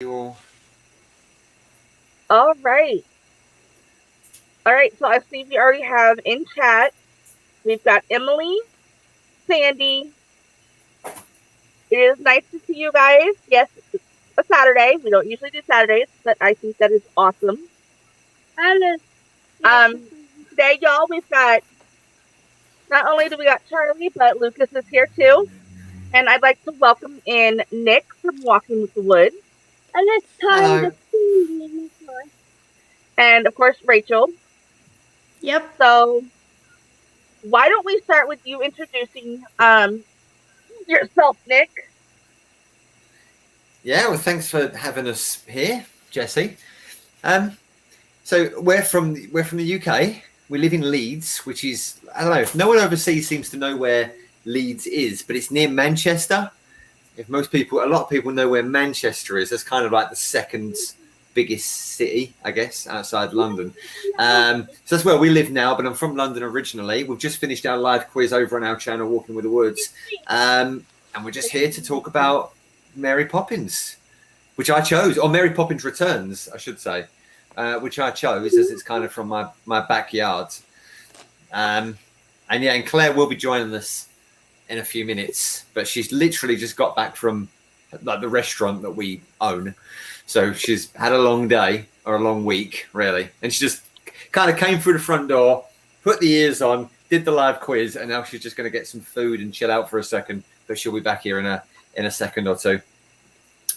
All All right. All right. So I see we already have in chat. We've got Emily, Sandy. It is nice to see you guys. Yes, it's a Saturday. We don't usually do Saturdays, but I think that is awesome. Today, y'all, we've got not only do we got Charlie, but Lucas is here too. And I'd like to welcome in Nick from Walking with the Woods. And it's time to see. And of course, Rachel. Yep. So why don't we start with you introducing yourself, Nick? Yeah, well, thanks for having us here, Jessi. So we're from the UK. We live in Leeds, which is, I don't know, no one overseas seems to know where Leeds is, but it's near Manchester. A lot of people know where Manchester is. That's kind of like the second biggest city, I guess, outside London. So that's where we live now, but I'm from London originally. We've just finished our live quiz over on our channel, Walking with the Woods. And we're just here to talk about Mary Poppins, which I chose, or Mary Poppins Returns, I should say, which I chose as it's kind of from my backyard. And Clare will be joining us in a few minutes, but she's literally just got back from like the restaurant that we own. So she's had a long day or a long week, really. And she just kind of came through the front door, put the ears on, did the live quiz, and now she's just going to get some food and chill out for a second. But she'll be back here in a second or two.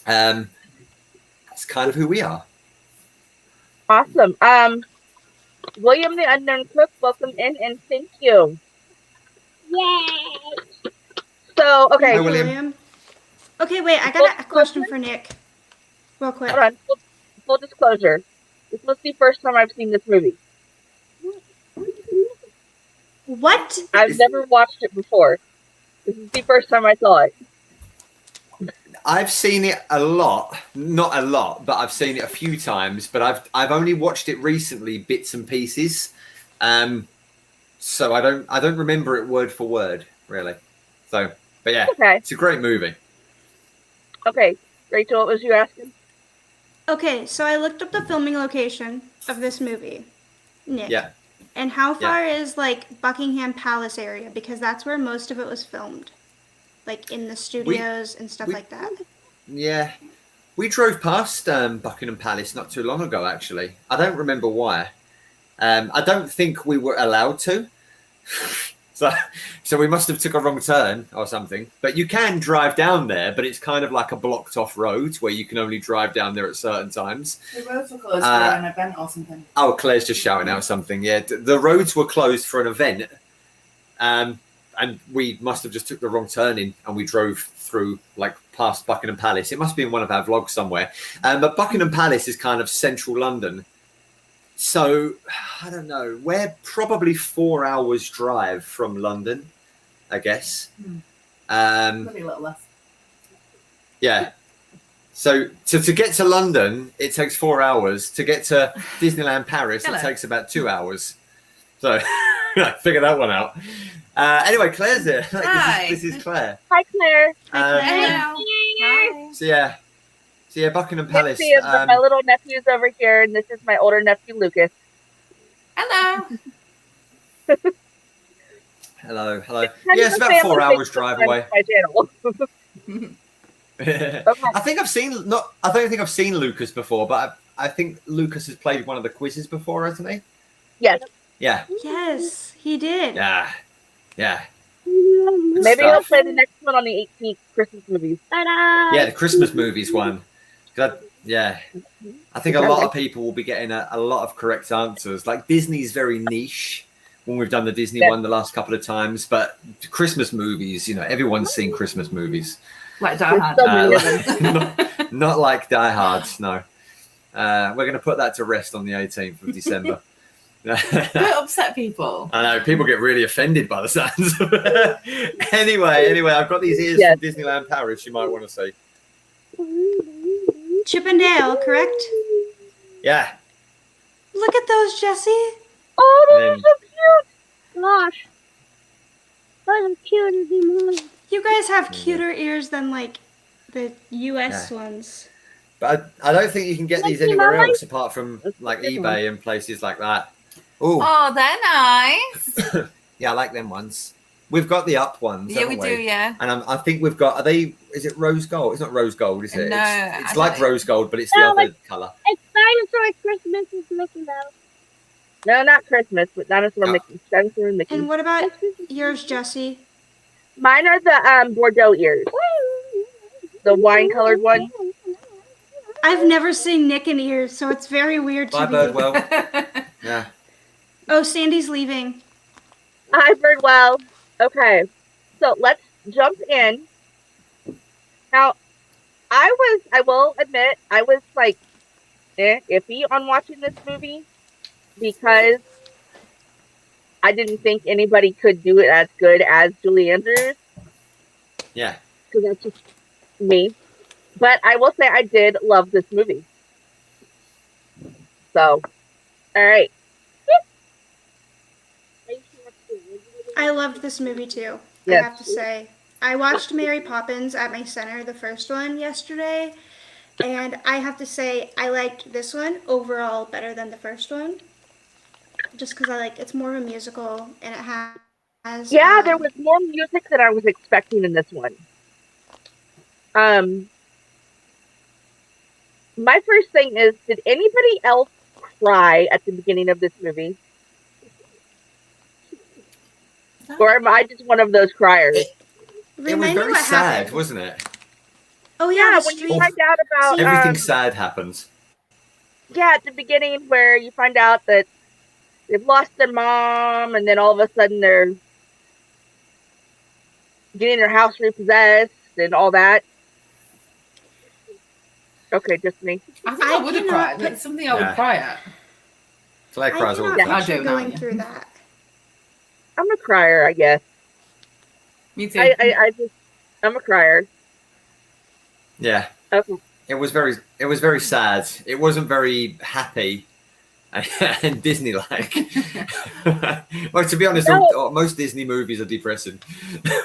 That's kind of who we are. Awesome. William the Unknown Cook, welcome in and thank you. Yay! So, okay. Hi, William. Okay, wait, I got a question for Nick. Real quick. Hold on. Full disclosure. This was the first time I've seen this movie. What? I've never watched it before. This is the first time I saw it. I've seen it a lot, not a lot, but I've seen it a few times. But I've only watched it recently, bits and pieces. So I don't remember it word for word, really. So, but yeah, okay. It's a great movie. Okay, Rachel, what was you asking? Okay, so I looked up the filming location of this movie, Nick. Yeah. And how far is like Buckingham Palace area? Because that's where most of it was filmed, like in the studios and stuff like that. Yeah, we drove past Buckingham Palace not too long ago. Actually, I don't remember why. I don't think we were allowed to. So we must have took a wrong turn or something. But you can drive down there, but it's kind of like a blocked off road where you can only drive down there at certain times. The roads were closed for an event or something. Oh, Claire's just shouting out something. Yeah, the roads were closed for an event. And we must have just took the wrong turning and we drove through like past Buckingham Palace. It must be in one of our vlogs somewhere. But Buckingham Palace is kind of central London. So, I don't know. We're probably 4 hours drive from London, I guess. Maybe a little less. Yeah. So, to get to London, it takes 4 hours. To get to Disneyland Paris, it takes about 2 hours. So, figure that one out. Anyway, Claire's here. Hi. This is Clare. Hi, Claire. Hi. So yeah, Buckingham Palace. My little nephew's over here, and this is my older nephew, Lucas. Hello. Hello. Yeah, it's about 4 hours drive away. My channel. Okay. I don't think I've seen Lucas before, but I think Lucas has played one of the quizzes before, hasn't he? Yes. Yeah. Yes, he did. Yeah. Maybe he'll play the next one on the 18th Christmas movies. Yeah, the Christmas movies one. I think a lot of people will be getting a lot of correct answers. Like Disney's very niche when we've done the Disney one the last couple of times, but Christmas movies, everyone's seen Christmas movies. Like Die Hard. Not like Die Hard, no. We're going to put that to rest on the 18th of December. Don't upset people. I know, people get really offended by the sounds. Anyway, I've got these ears from Disneyland Paris you might want to see. Chip and Dale, correct? Yeah. Look at those, Jessi. Oh, those are so cute. Gosh. Those are cuter than mine. You guys have cuter ears than like the US ones. But I don't think you can get these anywhere else apart from like eBay and places like that. Ooh. Oh, they're nice. Yeah, I like them ones. We've got the up ones. Yeah, we do, yeah. And I think we've got, is it rose gold? It's not rose gold, is it? No. It's like rose gold, but it's the other colour. It's Dinosaur Christmas with Mickey Mouse. No, not Christmas, but Dinosaur Mickey. Dinosaur Mickey. And what about yours, Jessi? Mine are the Bordeaux ears. The wine-colored one. I've never seen Nick in ears, so it's very weird to me. Bye, Birdwell. Yeah. Oh, Sandy's leaving. Hi, Birdwell. Okay, so let's jump in. Now, I will admit, I was like iffy on watching this movie because I didn't think anybody could do it as good as Julie Andrews. Yeah. Because that's just me. But I will say I did love this movie. So, all right. I loved this movie too. Yes. I have to say. I watched Mary Poppins at my center, the first one, yesterday. And I have to say, I liked this one overall better than the first one. Just because it's more of a musical and it has... Yeah, there was more music than I was expecting in this one. My first thing is, did anybody else cry at the beginning of this movie? Or am I just one of those criers? It was very sad, wasn't it? Oh, yeah, when you find out about... Everything sad happens. Yeah, at the beginning where you find out that they've lost their mom, and then all of a sudden they're getting their house repossessed and all that. Okay, just me. I think I would have cried. It's something I would cry at. Clare cries all the time. I don't going through that. I'm a crier, I guess. Me too. I'm a crier. Yeah. Okay. It was very sad. It wasn't very happy and Disney-like. Well, to be honest, most Disney movies are depressing,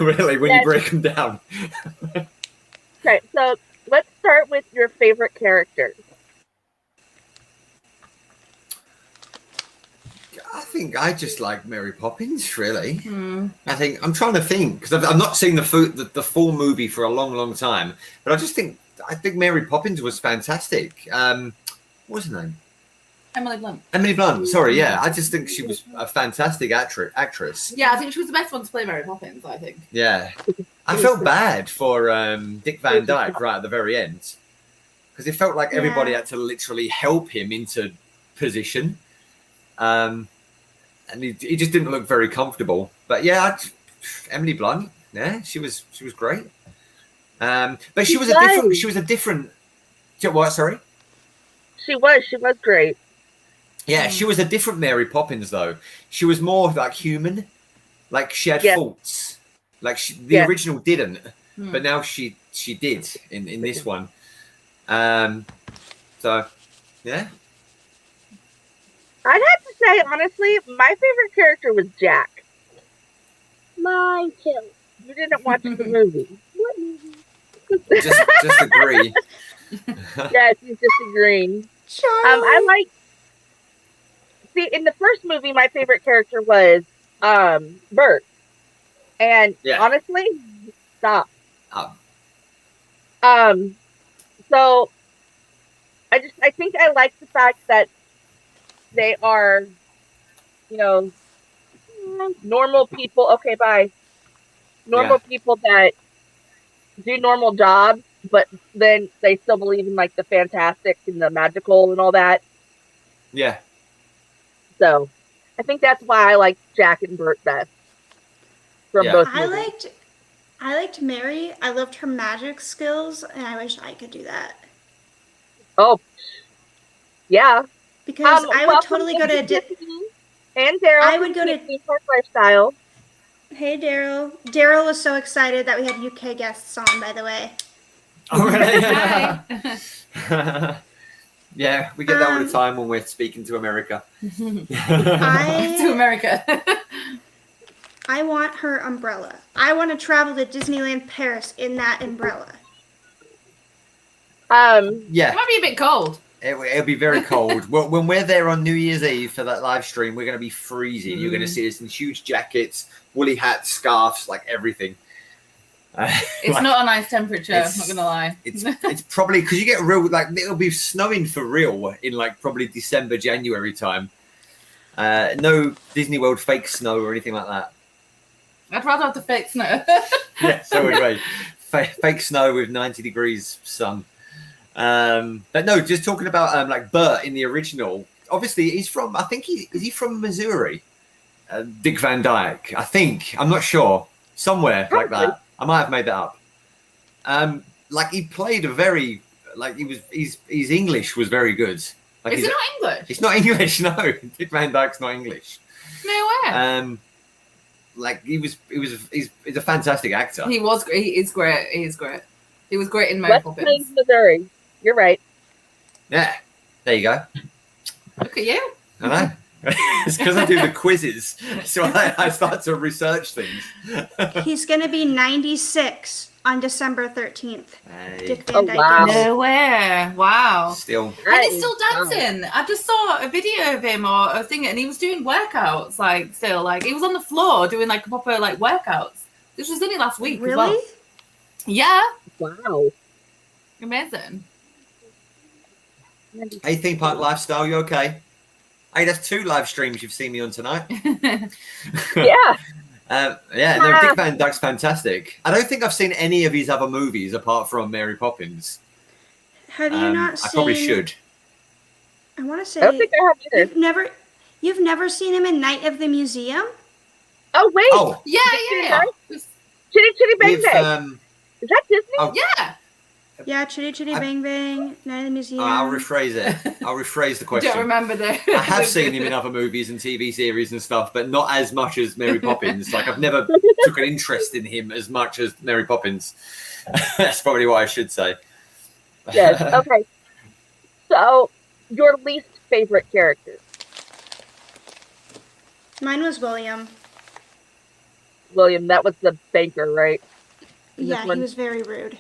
really, when you break them down. Okay, so let's start with your favorite character. I think I just like Mary Poppins, really. I think I'm trying to think because I've not seen the full movie for a long time, but I think Mary Poppins was fantastic. What was her name? Emily Blunt. Emily Blunt. Sorry, yeah. I just think she was a fantastic actress. Yeah, I think she was the best one to play Mary Poppins. I think. Yeah, I felt bad for Dick Van Dyke right at the very end because it felt like everybody had to literally help him into position. And he just didn't look very comfortable. But yeah, Emily Blunt, yeah, she was great. But she was a different. What? Sorry. She was great. Yeah, she was a different Mary Poppins though. She was more like human, like she had faults. Like the original didn't, but now she did in this one. So yeah. I'd have to say, honestly, my favorite character was Jack. Mine too. You didn't watch the movie. What movie? Just agree. Yeah, she's disagreeing. See, in the first movie, my favorite character was Bert. And honestly, stop. So I think I like the fact that they are, normal people. Okay, bye. Normal people that do normal jobs, but then they still believe in like the fantastic and the magical and all that. Yeah. So I think that's why I like Jack and Bert best. From both movies. I liked Mary. I loved her magic skills, and I wish I could do that. Oh, yeah. Because I would totally go to Tiffany and Daryl. I would go to Lifestyle. Hey, Daryl. Daryl was so excited that we had UK guests on, by the way. Oh, really? Yeah, we get that all the time when we're speaking to America. To America. I want her umbrella. I want to travel to Disneyland Paris in that umbrella. Yeah, It might be a bit cold. it'll be very cold. Well, when we're there on New Year's Eve for that live stream, we're going to be freezing. You're going to see us in huge jackets, woolly hats, scarves, like everything. It's like, not a nice temperature. I'm not gonna lie. It's probably because you get real, like it'll be snowing for real in like probably December, January time. No Disney World fake snow or anything like that. I'd rather have the fake snow. Yeah, so would we. Fake snow with 90 degrees sun. But no, just talking about like Bert in the original. Obviously, he's from. I think is he from Missouri? Dick Van Dyke. I think. I'm not sure. Somewhere like that. I might have made that up. Like he played a very like his English was very good. Like Is it not English? It's not English. No, Dick Van Dyke's not English. No way. Like he's a fantastic actor. He was. He is great. He is great. He was great in Mary West Poppins. Plains, Missouri. You're right. Yeah, there you go. Look at you. I know. It's because I do the quizzes, so I start to research things. He's going to be 96 on December 13th. Hey, Dick Van Dyke. wow. No way. Wow. still, And he's still dancing. I just saw a video of him or a thing, and he was doing workouts. Like still, like he was on the floor doing like proper like workouts. This was only last week. As Really? well. Yeah. Wow. Amazing. hey, theme park lifestyle, you okay? Hey, that's 2 live streams you've seen me on tonight. Yeah. Yeah, no, Dick Van Dyke's fantastic. I don't think I've seen any of his other movies apart from Mary Poppins. Have you not I seen... probably should. I want to say... I don't think I have either. You've never seen him in Night of the Museum? Oh wait. Oh, yeah. Chitty Chitty Bang with Bang. Is that Disney? oh, Yeah. Yeah, Chitty Chitty Bang Bang, Night of the Museum. I'll rephrase it. I'll rephrase the question. Don't remember the. I have seen him in other movies and TV series and stuff, but not as much as Mary Poppins. Like I've never took an interest in him as much as Mary Poppins. That's probably what I should say. Yes. Okay. So, your least favorite character? Mine was William. William. That was the banker, right? This Yeah, one? he was very rude.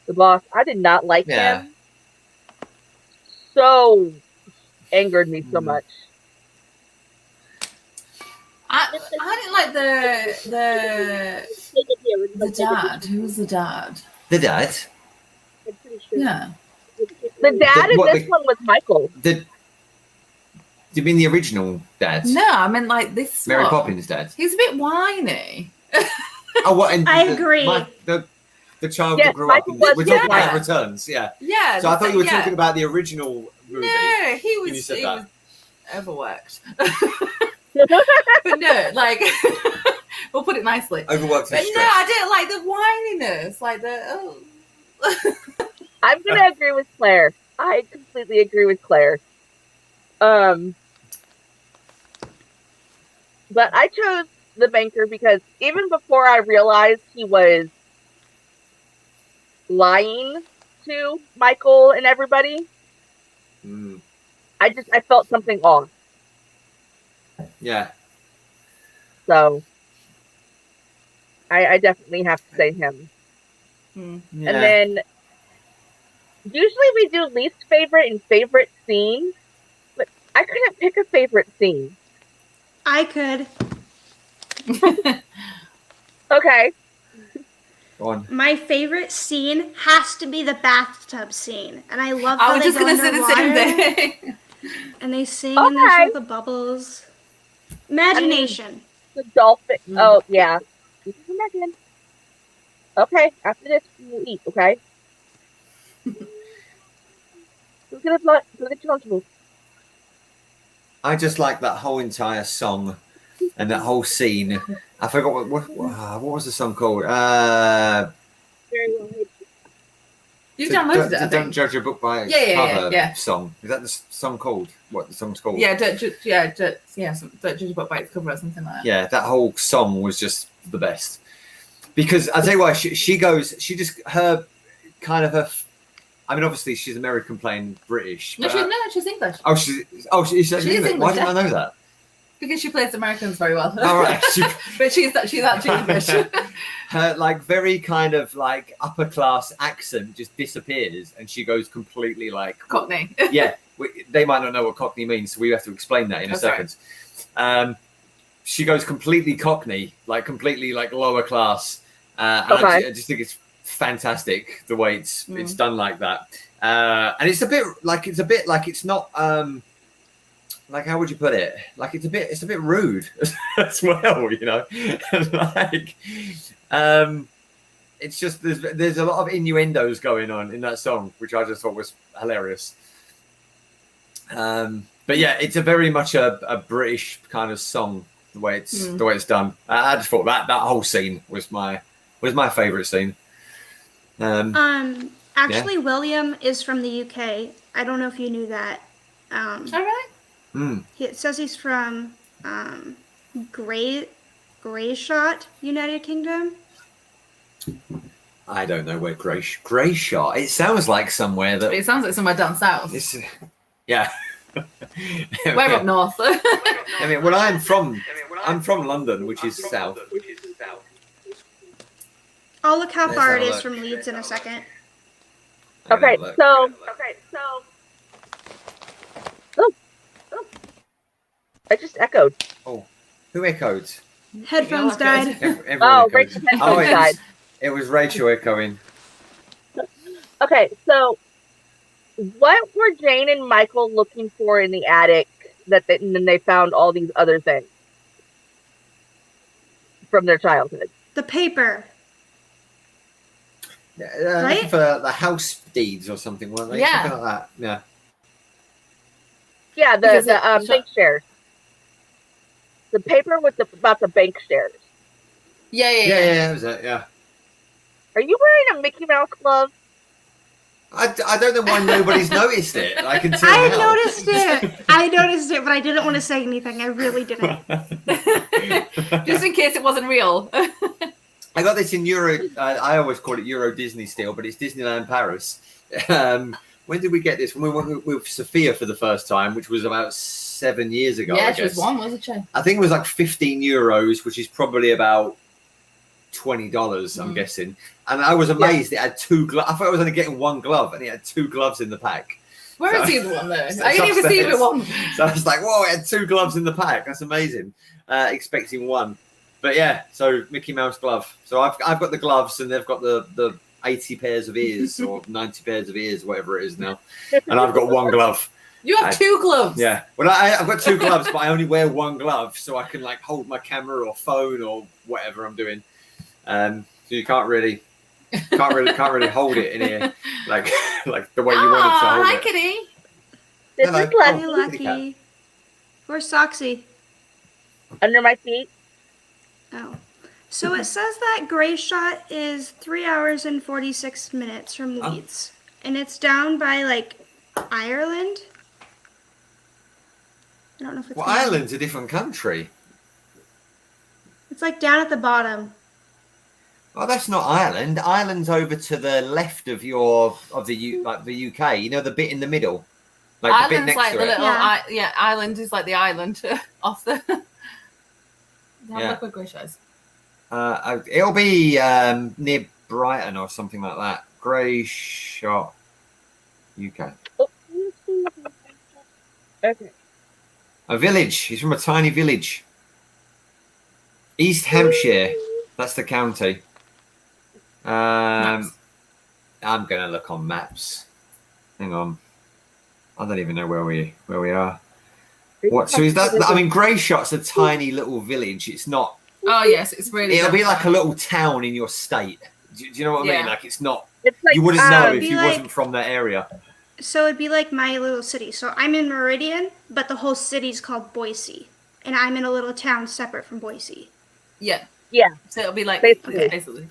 The boss. I did not like Yeah. him. So angered me so much. I didn't like the dad. Who was the dad? The dad. I'm pretty sure. Yeah. The dad in What, this one was Michael. Do you mean the original dad? No, I meant like this. Mary one. Poppins dad. He's a bit whiny. Oh, what? And I agree. The child Yes, that grew up. Michael In, was we're talking white. about Returns, yeah. Yeah. So I thought you were yeah. talking about the original movie. No, he when you was. said He that. was overworked. But no, like we'll put it nicely. Overworked But and no, stressed. I didn't like the whininess, like the I'm gonna agree with Claire. I completely agree with Claire. But I chose the banker because even before I realized he was lying to Michael and everybody, Mm, I felt something off. yeah. So I definitely have to say him. Yeah. And then usually we do least favorite and favorite scene, but I couldn't pick a favorite scene. I could. Okay. Go on. My favorite scene has to be the bathtub scene. And I love I how was they just go gonna say the underwater same thing. and they sing and there's Okay. all the bubbles. Imagination. The dolphin. Oh, yeah. You can imagine. Okay, after this, we'll eat, okay? We'll get comfortable. I just like that whole entire song and that whole scene. I forgot what was the song called? Very well. You downloaded it, I Don't think. judge a book by its Yeah, cover yeah. song. Is that the song called? What the song's called? Yeah, don't judge a book by its cover or something like that. Yeah, that whole song was just the best. Because I tell you why, she goes, she just her kind of her. I mean, obviously she's American playing British. No, But, she's English. she's She is English. Why English, didn't I know that? Because she plays Americans very well. All right. But she's actually English. Her like very kind of like upper class accent just disappears, and she goes completely like Cockney. Yeah, they might not know what Cockney means, so we have to explain that in a second. She goes completely Cockney, like completely like lower class. And I just think it's fantastic the way it's done like that. And it's a bit like it's not like, how would you put it? Like it's a bit rude as well, you know. Like it's just there's a lot of innuendos going on in that song, which I just thought was hilarious. But yeah, it's a very much a British kind of song, the way it's done. I just thought that whole scene was my favorite scene. Actually, William is from the UK. I don't know if you knew that. Oh, really? It says he's from Grayshot, United Kingdom. I don't know where Grayshot. It sounds like somewhere that. It sounds like somewhere down south. Yeah. We're up north. I mean, well, I'm from London, which is south. I'll look how far it is from Leeds in a second. Okay, so. I just echoed. Oh, who echoed? Headphones died. Rachel's headphones died. It was Rachel echoing. Okay, so what were Jane and Michael looking for in the attic and then they found all these other things from their childhood? The paper. Right? For the house deeds or something, weren't they? Yeah. Something like that. Yeah. Yeah, the bank shares. The paper about the bank shares. Yeah, that was it, yeah. Are you wearing a Mickey Mouse glove? I don't know why nobody's noticed it. I can tell. I noticed it, but I didn't want to say anything. I really didn't. Just in case it wasn't real. I got this in Euro. I always call it Euro Disney still, but it's Disneyland Paris. When did we get this? When we went with Sophia for the first time, which was about 7 years ago. Yeah, she was one, wasn't she? I think it was like €15, which is probably about $20, I'm guessing. And I was amazed it had 2 gloves. I thought I was only getting 1 glove, and it had 2 gloves in the pack. Where is the other one, though? I didn't even see the one. So I was like, whoa, it had 2 gloves in the pack. That's amazing. Expecting 1. But yeah, so Mickey Mouse glove. So I've got the gloves, and they've got the 80 pairs of ears or 90 pairs of ears, whatever it is now. And I've got 1 glove. You have 2 gloves. Yeah. Well, I've got 2 gloves, but I only wear 1 glove so I can like hold my camera or phone or whatever I'm doing. So you can't really hold it in here like the way you wanted to hold hi, it. Kitty. This Hello. is Lucky. Lucky. Where's Soxy? Under my feet. Oh. So it says that Grayshot is 3 hours and 46 minutes from Leeds. And it's down by, like, Ireland? I don't know if it's... Well, Ireland's a different country. It's, like, down at the bottom. Oh, that's not Ireland. Ireland's over to the left of the UK. You know, the bit in the middle? Like Ireland's the bit next like to the it. little... Ireland is like the island off the... Yeah. Look where Grayshot is. It'll be near Brighton or something like that. Grayshot, UK. Okay. A village. He's from a tiny village. East Hampshire. That's the county. I'm gonna look on maps. Hang on. I don't even know where we are. What? So is that? I mean, Grayshot's a tiny little village. It's not. Oh yes, it's really. It'll be like a little town in your state. Do you know what I mean? Like it's not. It's like, you wouldn't know if be you like- wasn't from that area. So it'd be like my little city. So I'm in Meridian, but the whole city's called Boise. And I'm in a little town separate from Boise. Yeah. Yeah. So it'll be like Basically. basically.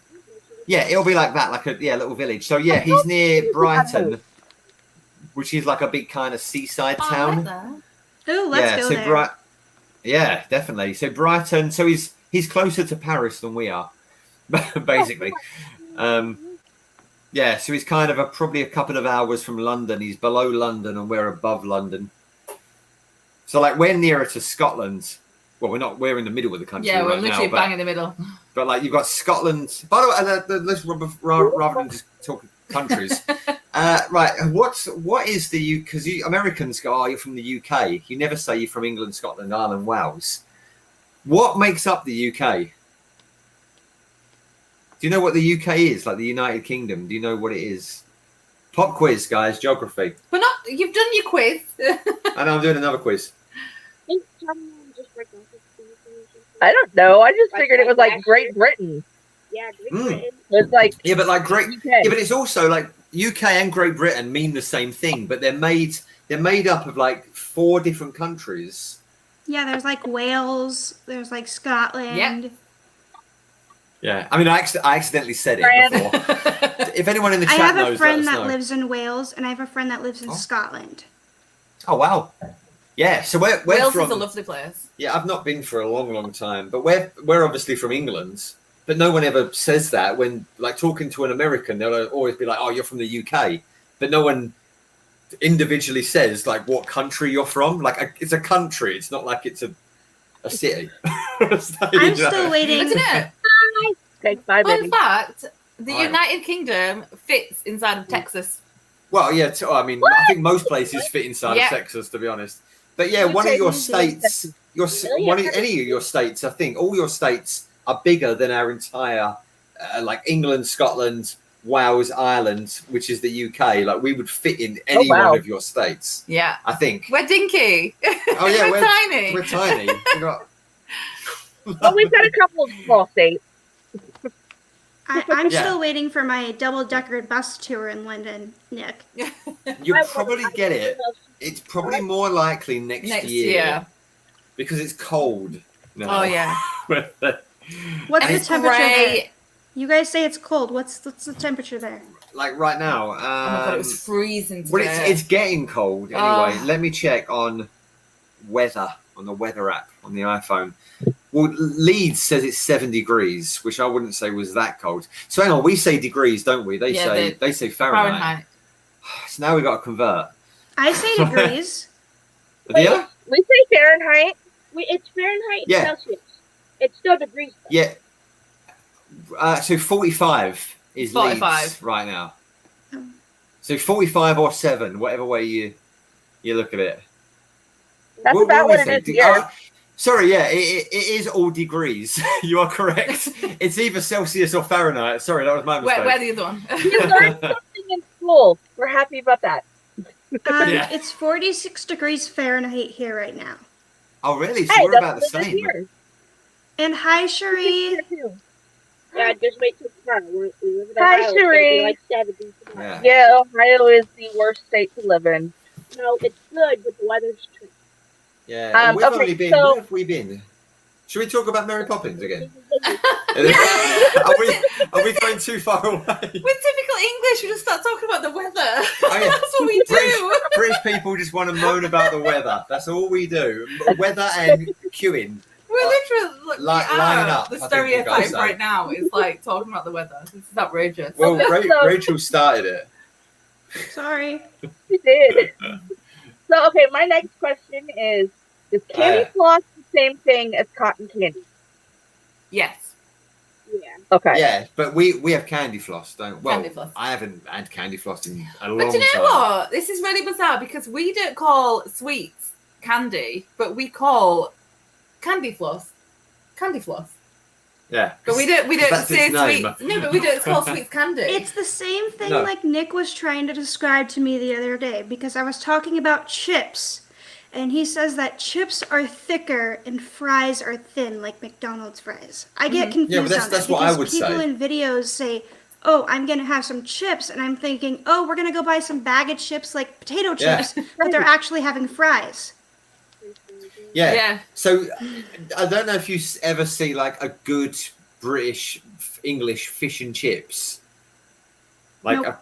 Yeah, it'll be like that, like a little village. So yeah, he's near Brighton, which is like a big kind of seaside town. Oh, let's go there. Yeah, definitely. So Brighton. So he's closer to Paris than we are, basically. Yeah, so he's kind of probably a couple of hours from London. He's below London, and we're above London. So like we're nearer to Scotland Well, we're in the middle of the country. Yeah, we're right literally now, bang in the middle. But like you've got Scotland. By the way, let's rather than just talk countries. Right, what is the U? Because Americans go, "Oh, you're from the UK." You never say you're from England, Scotland, Ireland, Wales. What makes up the UK? Do you know what the UK is? Like the United Kingdom. Do you know what it is? Pop quiz, guys. Geography. We're not. You've done your quiz. I know I'm doing another quiz. I don't know. I just figured it was like Great Britain. Yeah, Great Britain. It's like Yeah, but like UK. Yeah, but it's also like UK and Great Britain mean the same thing, but they're made up of like 4 different countries. Yeah, there's like Wales, there's like Scotland. Yep. Yeah, I mean, I accidentally said it before. If anyone in the I chat have knows, a friend let us that know. lives in Wales, and I have a friend that lives in Scotland. Oh wow. Yeah, so we're Wales from. is a lovely place. Yeah, I've not been for a long time, but we're obviously from England. But no one ever says that when like talking to an American, they'll always be like, "Oh, you're from the UK," but no one individually says like what country you're from. Like it's a country. It's not like it's a city. So, I'm still waiting. Isn't it? Okay, bye, Fun baby. fact: the Right. United Kingdom fits inside of Texas. Well, yeah. I mean, I think most places fit inside Yeah. of Texas, to be honest. But yeah, You one of take your me to states, any of your states, I think all your states are bigger than our entire, like England, Scotland, Wales, Ireland, which is the UK. Like we would fit in any wow. one of your states. Yeah, I think. we're dinky. Oh yeah, we're tiny. We're tiny. We've got- Well, we've got a couple of small states. I'm Yeah. still waiting for my double-decker bus tour in London, Nick. You'll probably get it. It's probably more likely next year because it's cold. Oh yeah. What's And the it's temperature there? grey. You guys say it's cold. What's the temperature there? Like right now. Oh my god, it was freezing today. Well, it's getting cold anyway. Oh. Let me check on the weather app on the iPhone. Well, Leeds says it's 7 degrees, which I wouldn't say was that cold. So hang on, we say degrees, don't we? They say Fahrenheit. So now we got to convert. I say degrees. Yeah, We say Fahrenheit. It's Fahrenheit and Yeah. Celsius. It's still degrees. Though. yeah. So 45 is 45. Leeds right now. So 45 or 7, whatever way you look at it. That's What about do we what say? it is here. Sorry, yeah, it is all degrees. You are correct. It's either Celsius or Fahrenheit. Sorry, that was my mistake. Where the other one? You learned something in school. We're happy about that. Yeah. It's 46 degrees Fahrenheit here right now. Oh, really? So Hey, we're that's about the what it is same. here. And hi, Cherie. Here, too. Yeah, just wait till tomorrow. We live in Hi, Ohio. It's gonna Cherie. be like 70 tomorrow. Yeah. Yeah, Ohio is the worst state to live in. No, it's good, but the weather's true. Yeah. We've okay, only been. so- Where have we been? Should we talk about Mary Poppins again? Yeah. Are we going too far away? With typical English, we just start talking about the weather. Oh, yeah. That's what we do. British people just want to moan about the weather. That's all we do. Weather and queuing. We're literally like, lining up, The I think we'll go stereotype so. right now is like talking about the weather. This is outrageous. Well, Rachel started it. Sorry. We did. So, okay, my next question is candy floss the same thing as cotton candy? Yes. Yeah. Okay. Yeah, but we have candy floss, don't we? Well, Candy floss. I haven't had candy floss in a long But do you know time. what? This is really bizarre because we don't call sweets candy, but we call candy floss candy floss. Yeah. But we don't That's say its name. sweets. No, but we don't call sweets candy. It's the same thing No. like Nick was trying to describe to me the other day because I was talking about chips. And he says that chips are thicker and fries are thin, like McDonald's fries. I get confused Yeah, but that's- on that's that what I because would people say. in videos say, "Oh, I'm gonna have some chips," and I'm thinking, "Oh, we're gonna go buy some bag of chips like potato Yeah. chips," but they're actually having fries. Yeah. Yeah. So I don't know if you ever see like a good British English fish and chips. Like Nope.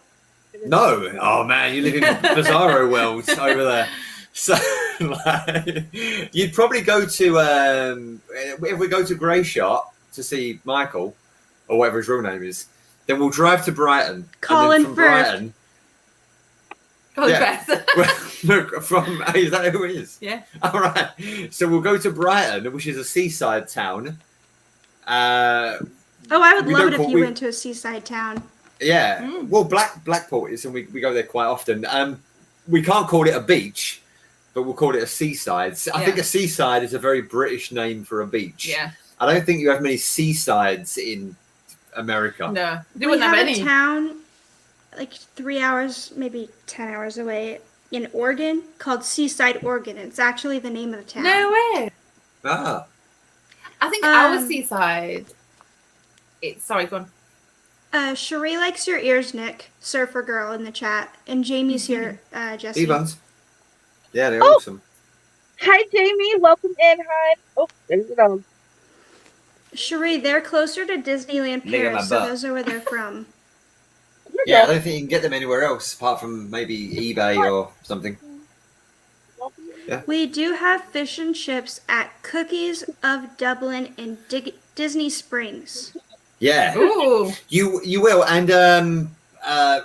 no. Oh man, you live in bizarro world over there. So like, you'd probably go to if we go to Grey Shot to see Michael or whatever his real name is, then we'll drive to Brighton. Colin and then from Firth. Brighton. Probably Yeah. better. Look, from is that who it is? Yeah. All right. So we'll go to Brighton, which is a seaside town. Oh, I would We love don't it if call- you we- went to a seaside town. Yeah. Mm. Well, Blackport is, and we go there quite often. We can't call it a beach, but we'll call it a seaside. I think Yeah. a seaside is a very British name for a beach. Yeah. I don't think you have many seasides in America. No. They We wouldn't have have any. a town like 3 hours, maybe 10 hours away in Oregon called Seaside, Oregon. It's actually the name of the town. No way. Ah. I think our Um, seaside. Sorry, go on. Cherie likes your ears, Nick. Surfer girl in the chat, and Jamie's here. Jessi. E-buns. Yeah, they're Oh. awesome. Hi, Jamie. Welcome in, hon. Oh, there's the dog. Cherie, they're closer to Disneyland Look at my Paris, so butt. those are where they're from. Yeah, I don't think you can get them anywhere else apart from maybe eBay or something. We do have fish and chips at Cookies of Dublin in Disney Springs. Yeah, Ooh. you will, and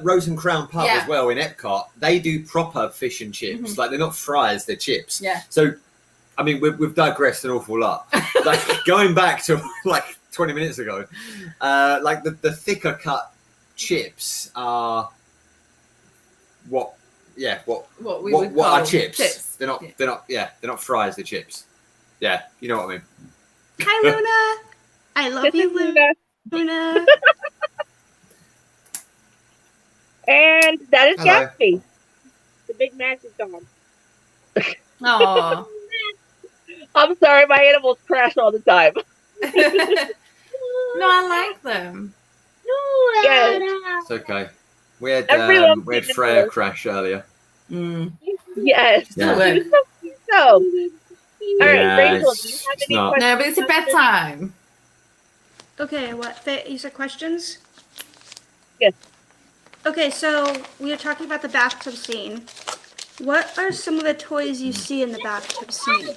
Rose and Crown Pub Yeah. as well in Epcot. They do proper fish and chips. Mhm. Like they're not fries, they're chips. Yeah. So, I mean, we've digressed an awful lot. Like going back to like 20 minutes ago, like the thicker cut chips are what? Yeah, what We would what are call chips? They're not. Yeah. They're not fries. They're chips. Yeah, you know what I mean. Hi, Luna. I love This you, is Luna. Luna. And that is Hello. Gatsby. The big massive dog. Aw. I'm sorry, my animals crash all the time. No, I like them. Yes. It's okay. We had Everyone we had sees Freya it. crash earlier. Mm. Yes. Yeah. She's so cute, though. All right, Yeah, Rachel, do you it's- have it's any not. questions? No, but it's a bedtime. Okay, what? You said questions? Yes. Okay, so we are talking about the bathtub scene. What are some of the toys you see in the bathtub scene?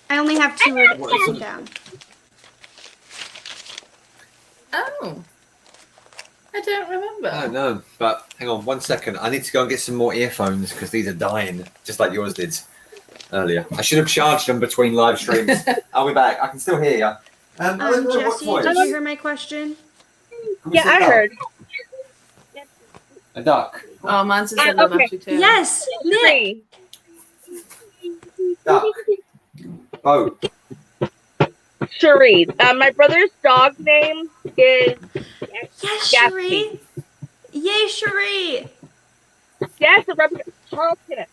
I only have two written down. Oh. I don't remember. I don't know, but hang on 1 second. I need to go and get some more earphones because these are dying, just like yours did earlier. I should have charged them between live streams. I'll be back. I can still hear you. I don't know what Jessi, toys. did you hear my question? Can we Yeah, say I duck? heard. A duck. Oh, mine says I love Okay. Ashley too. Yes, Nick. Duck. Boat. Cherie. My brother's dog name is Yes, Gatsby. Cherie. Yay, Cherie. Yes, the rubber. Charles Kenneth.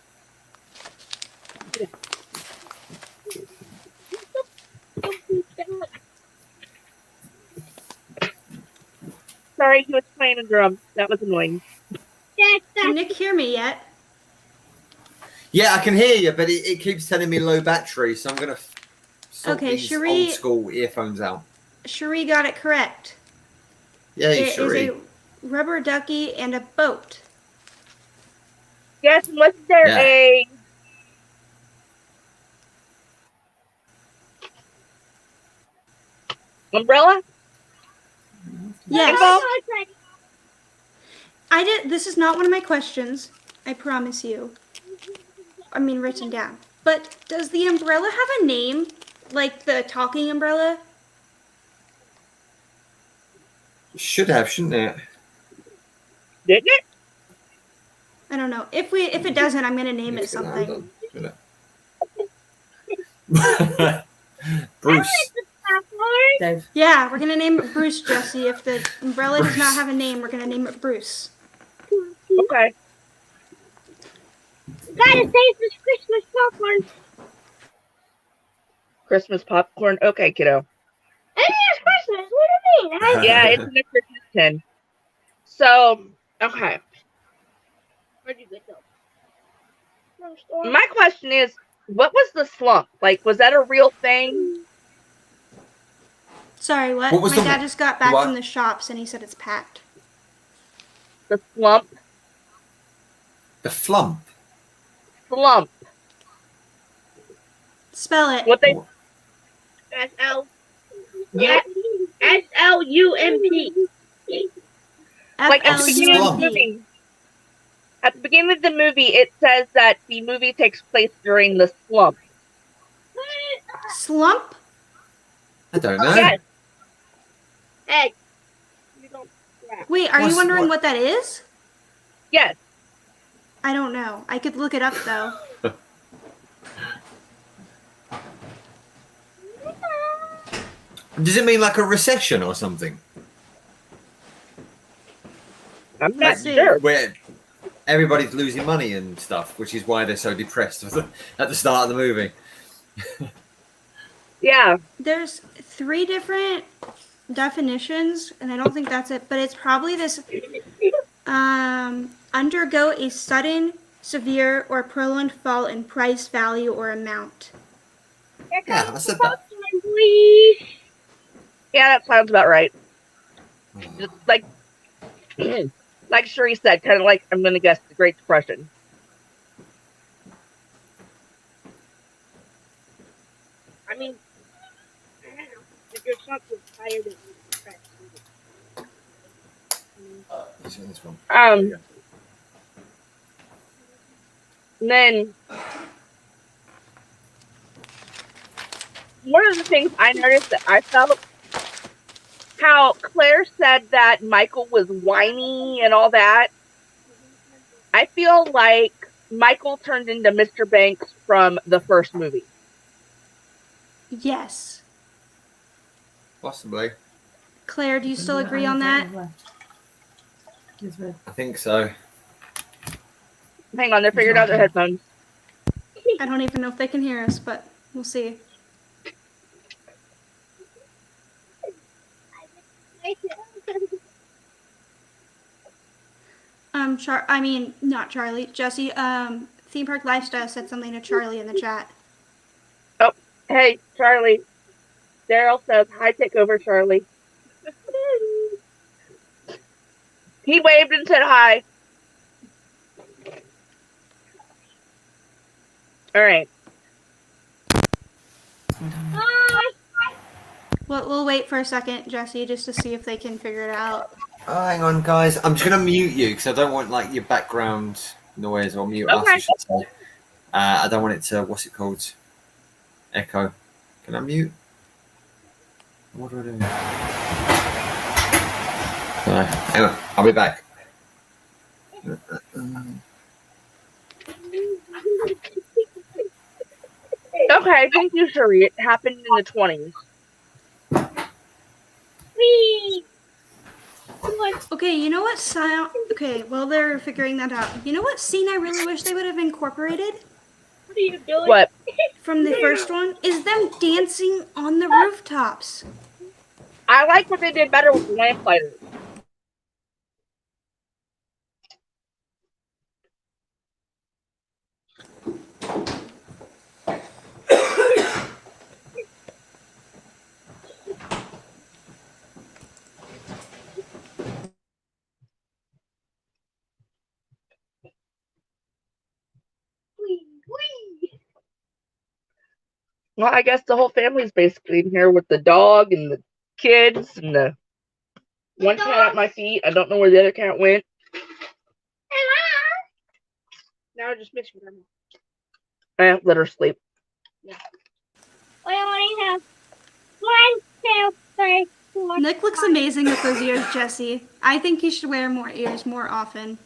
Sorry, he was playing a drum. That was annoying. Can Nick hear me yet? Yeah, I can hear you, but it keeps telling me low battery, so I'm gonna sort Okay, these Cherie- old school earphones out. Cherie got it correct. Yay, It is Cherie. a rubber ducky and a boat. Yes, was there Yeah. a umbrella? Yes. involved? I did. This is not one of my questions. I promise you. I mean, written down. But does the umbrella have a name, like the talking umbrella? Should have, shouldn't it? Didn't it? I don't know. If it doesn't, I'm gonna name it something. Bruce. Dave. Yeah, we're gonna name it Bruce, Jessi. If the umbrella does not have a name, we're gonna name it Bruce. Okay. Gotta save this Christmas popcorn. Christmas popcorn. Okay, kiddo. And it's Christmas. What do you mean? Yeah, it's in the Christmas tin. So, okay. Where'd you get those? From the store? My question is, what was the slump? Like, was that a real thing? Sorry, what? What was My the- dad just got back what? from the shops and he said it's packed. The slump? The flump. Slump. Spell it. What they... S-L. Yeah. S-L-U-M-P. Like, at the beginning of Slump. the movie. At the beginning of the movie, it says that the movie takes place during the slump. Slump? I don't know. Yes. Hey, you don't scrap. Wait, are you wondering what that is? Yes. I don't know. I could look it up though. Does it mean like a recession or something? I'm not Let's see. sure. Where everybody's losing money and stuff, which is why they're so depressed at the start of the movie. Yeah. There's 3 different definitions, and I don't think that's it, but it's probably this undergo a sudden, severe, or prolonged fall in price, value, or amount. Here Yeah, comes I said the that. postman, please. Yeah, that sounds about right. Just like Cherie said, kind of like, I'm going to guess, the Great Depression. I mean, I don't know. If your truck was tired of This one. And then one of the things I noticed that I felt how Claire said that Michael was whiny and all that. I feel like Michael turned into Mr. Banks from the first movie. Yes. Possibly. Claire, do you still agree on that? I think so. Hang on, they're figuring out their headphones. I don't even know if they can hear us, but we'll see. Not Charlie, Jessi. Theme Park Lifestyle said something to Charlie in the chat. Oh, hey, Charlie. Daryl says, hi, take over, Charlie. He waved and said hi. All right. We'll wait for a second, Jessi, just to see if they can figure it out. Oh, hang on, guys. I'm just gonna mute you because I don't want like your background noise, or mute us, Okay. I should say. I don't want it to, what's it called? Echo. Can I mute? What do I do? Hang on, I'll be back. Okay, thank you, Cherie. It happened in the 20s. Whee! Okay, you know what sound? Okay, while they're figuring that out, you know what scene I really wish they would have incorporated What are you doing? What? from the first one? Is them dancing on the rooftops. I like what they did better with the lamplighters. Well, I guess the whole family's basically in here with the dog and the kids and the one cat at my feet. I don't know where the other cat went. Now I just miss you. Let her sleep. We only have 1, 2, 3, 4. Nick looks amazing with those ears, Jessi. I think he should wear more ears more often.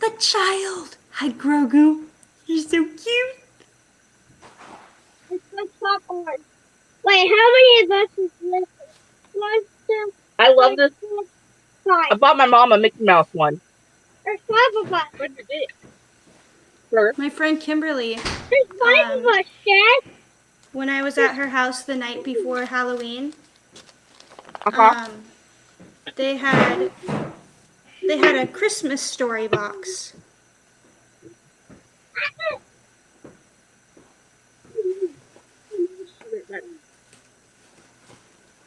The child! Hi, Grogu. You're so cute. It's the top one. Wait, how many of us is missing? 1, 2, I love this. 4, I 5. bought my mom a Mickey Mouse one. There's 5 of us. What is it? Sure. My friend Kimberly, There's 5 of us, Dad. when I was at her house the night before Halloween, Uh-huh. they had a Christmas story box.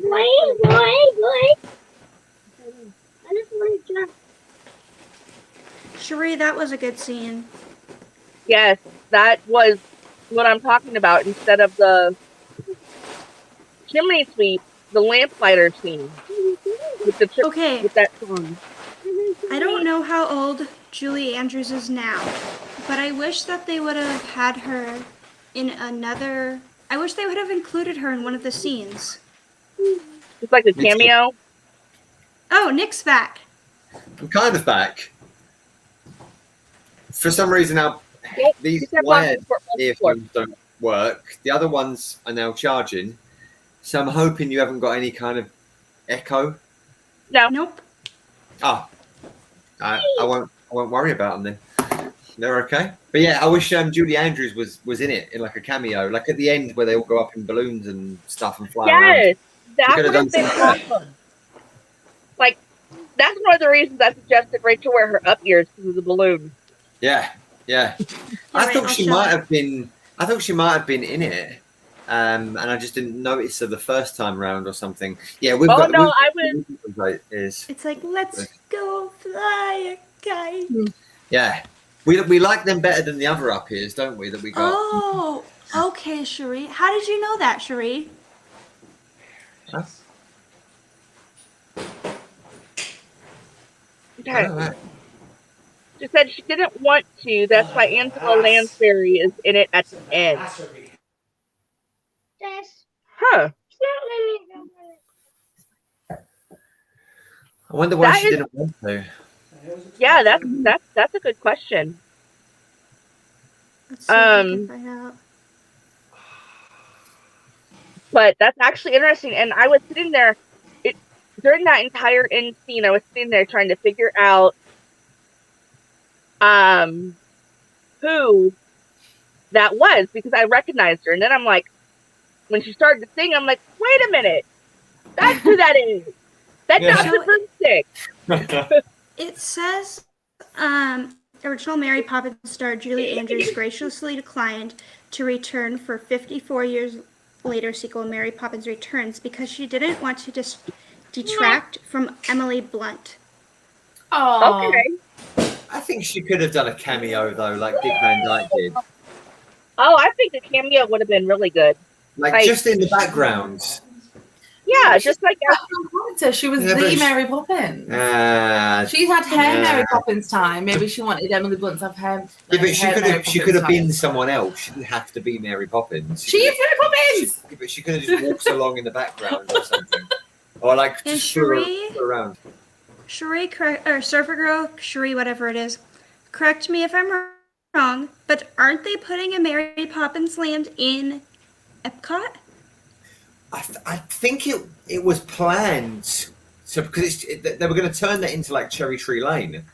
Wait. I just want to jump. Cherie, that was a good scene. Yes, that was what I'm talking about. Instead of the chimney sweep, the lamplighter scene with the Okay, with that song. I don't know how old Julie Andrews is now, but I wish that they would have had her in another. I wish they would have included her in one of the scenes. It's like a Me too. cameo. Oh, Nick's back. I'm kind of back. For some reason, now Nope, these you kept wired on before. earphones don't work. The other ones are now charging. So I'm hoping you haven't got any kind of echo. No. Nope. Oh, I won't worry about them then. They're okay. But yeah, I wish Julie Andrews was in it in like a cameo, like at the end where they all go up in balloons and stuff and fly around. Yes, that could would have have been done awesome. Like, that's one of the reasons I suggested Rachel wear her up ears because of the balloon. Yeah. I right, thought I'll she show might her. have been. I thought she might have been in it, and I just didn't notice her the first time round or something. Yeah, we've Oh, got. no, we've- I was. Right, is It's like, let's go fly a kite. yeah. We like them better than the other up ears, don't we? That we got. Oh, okay, Cherie. How did you know that, Cherie? Huh? Okay. Oh, right. She said she didn't want to. That's why Angela Lansbury is in it at the end. Just Huh. not let me I wonder why That she is- didn't want to. Yeah, that's a good question. Let's see if I can find out. But that's actually interesting. And I was sitting there during that entire end scene. I was sitting there trying to figure out who that was because I recognized her. And then I'm like, when she started to sing, I'm like, wait a minute, that's who that is. That's Yeah. not the broomstick. It says, original Mary Poppins star Julie Andrews graciously declined to return for 54 years later sequel Mary Poppins Returns because she didn't want to detract from Emily Blunt. Oh, Okay. I think she could have done a cameo though, like Dick Van Dyke did. Oh, I think the cameo would have been really good. Like just in the background. Yeah, just like She was Yeah, the but Mary Poppins. She had her Yeah. Mary Poppins time. Maybe she wanted Emily Blunt to have her. Yeah, but she could have been time. someone else. She didn't have to be Mary Poppins. She is Mary Poppins. But she could have just walked along in the background or something, or like And just flew Cherie? around. Cherie, or Surfer Girl, Cherie, whatever it is, correct me if I'm wrong, but aren't they putting a Mary Poppins land in Epcot? I think it was planned, so because they were going to turn that into like Cherry Tree Lane,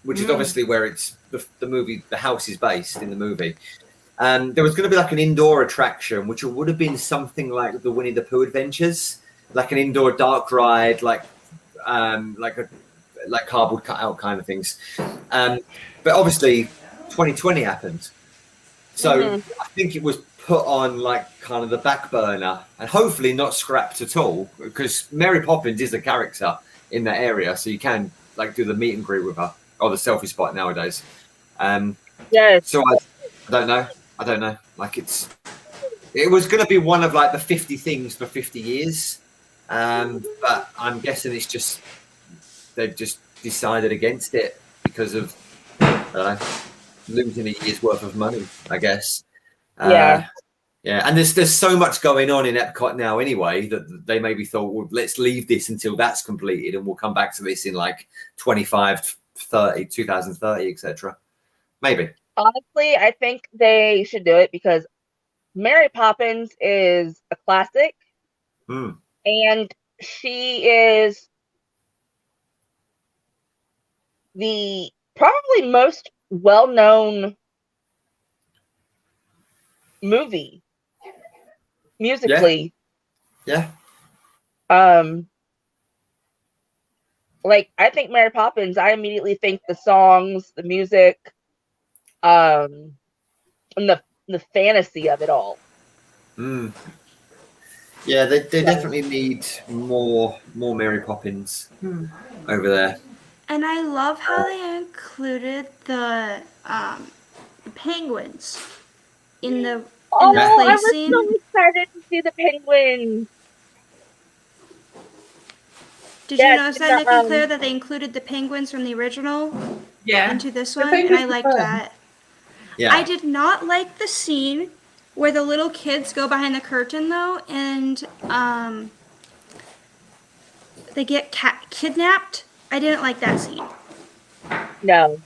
which is obviously where it's the movie, the house is based in the movie. There was going to be like an indoor attraction, which would have been something like the Winnie the Pooh Adventures, like an indoor dark ride, like cardboard cutout kind of things. But obviously, 2020 happened, so I think it was put on like kind of the back burner and hopefully not scrapped at all, because Mary Poppins is a character in that area, so you can like do the meet and greet with her or the selfie spot nowadays. yes. So I don't know. Like it was going to be one of like the 50 things for 50 years, but I'm guessing it's just they've just decided against it because of losing a year's worth of money, I guess. Yeah. Yeah, and there's so much going on in Epcot now anyway that they maybe thought, well, let's leave this until that's completed and we'll come back to this in like 2030, etc. Maybe. Honestly, I think they should do it because Mary Poppins is a classic, and she is the probably most well-known movie musically. Yeah. Like I think Mary Poppins, I immediately think the songs, the music, and the fantasy of it all. Yeah, they definitely need more Mary Poppins over there. And I love how they included the penguins in the Oh, play I was scene. so excited to see the penguins. Did you Yeah, notice it's that, Nick and the, Claire, that they included the penguins from the original Yeah. into this The one? And I penguins liked were fun. that. Yeah. I did not like the scene where the little kids go behind the curtain, though, and they get kidnapped. I didn't like that scene. No.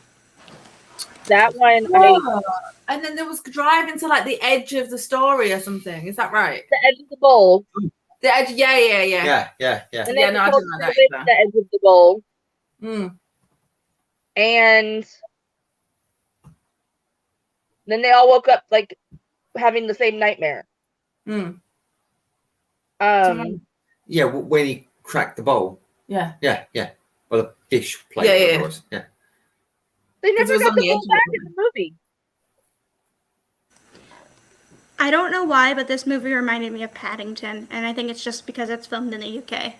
That one, Oh, and then there was driving to like the edge of the story or something. Is that right? the edge of the bowl. The edge, yeah. Yeah. And Yeah, then no, I told didn't like to that live either. the edge of the bowl. Mm. And then they all woke up like having the same nightmare. Mm. Yeah, when he cracked the bowl. Yeah. Yeah. Well, the fish plate. Yeah. whatever it was. Yeah. They 'Cause it never was got on the the bowl edge of back it. in the movie. I don't know why, but this movie reminded me of Paddington, and I think it's just because it's filmed in the UK.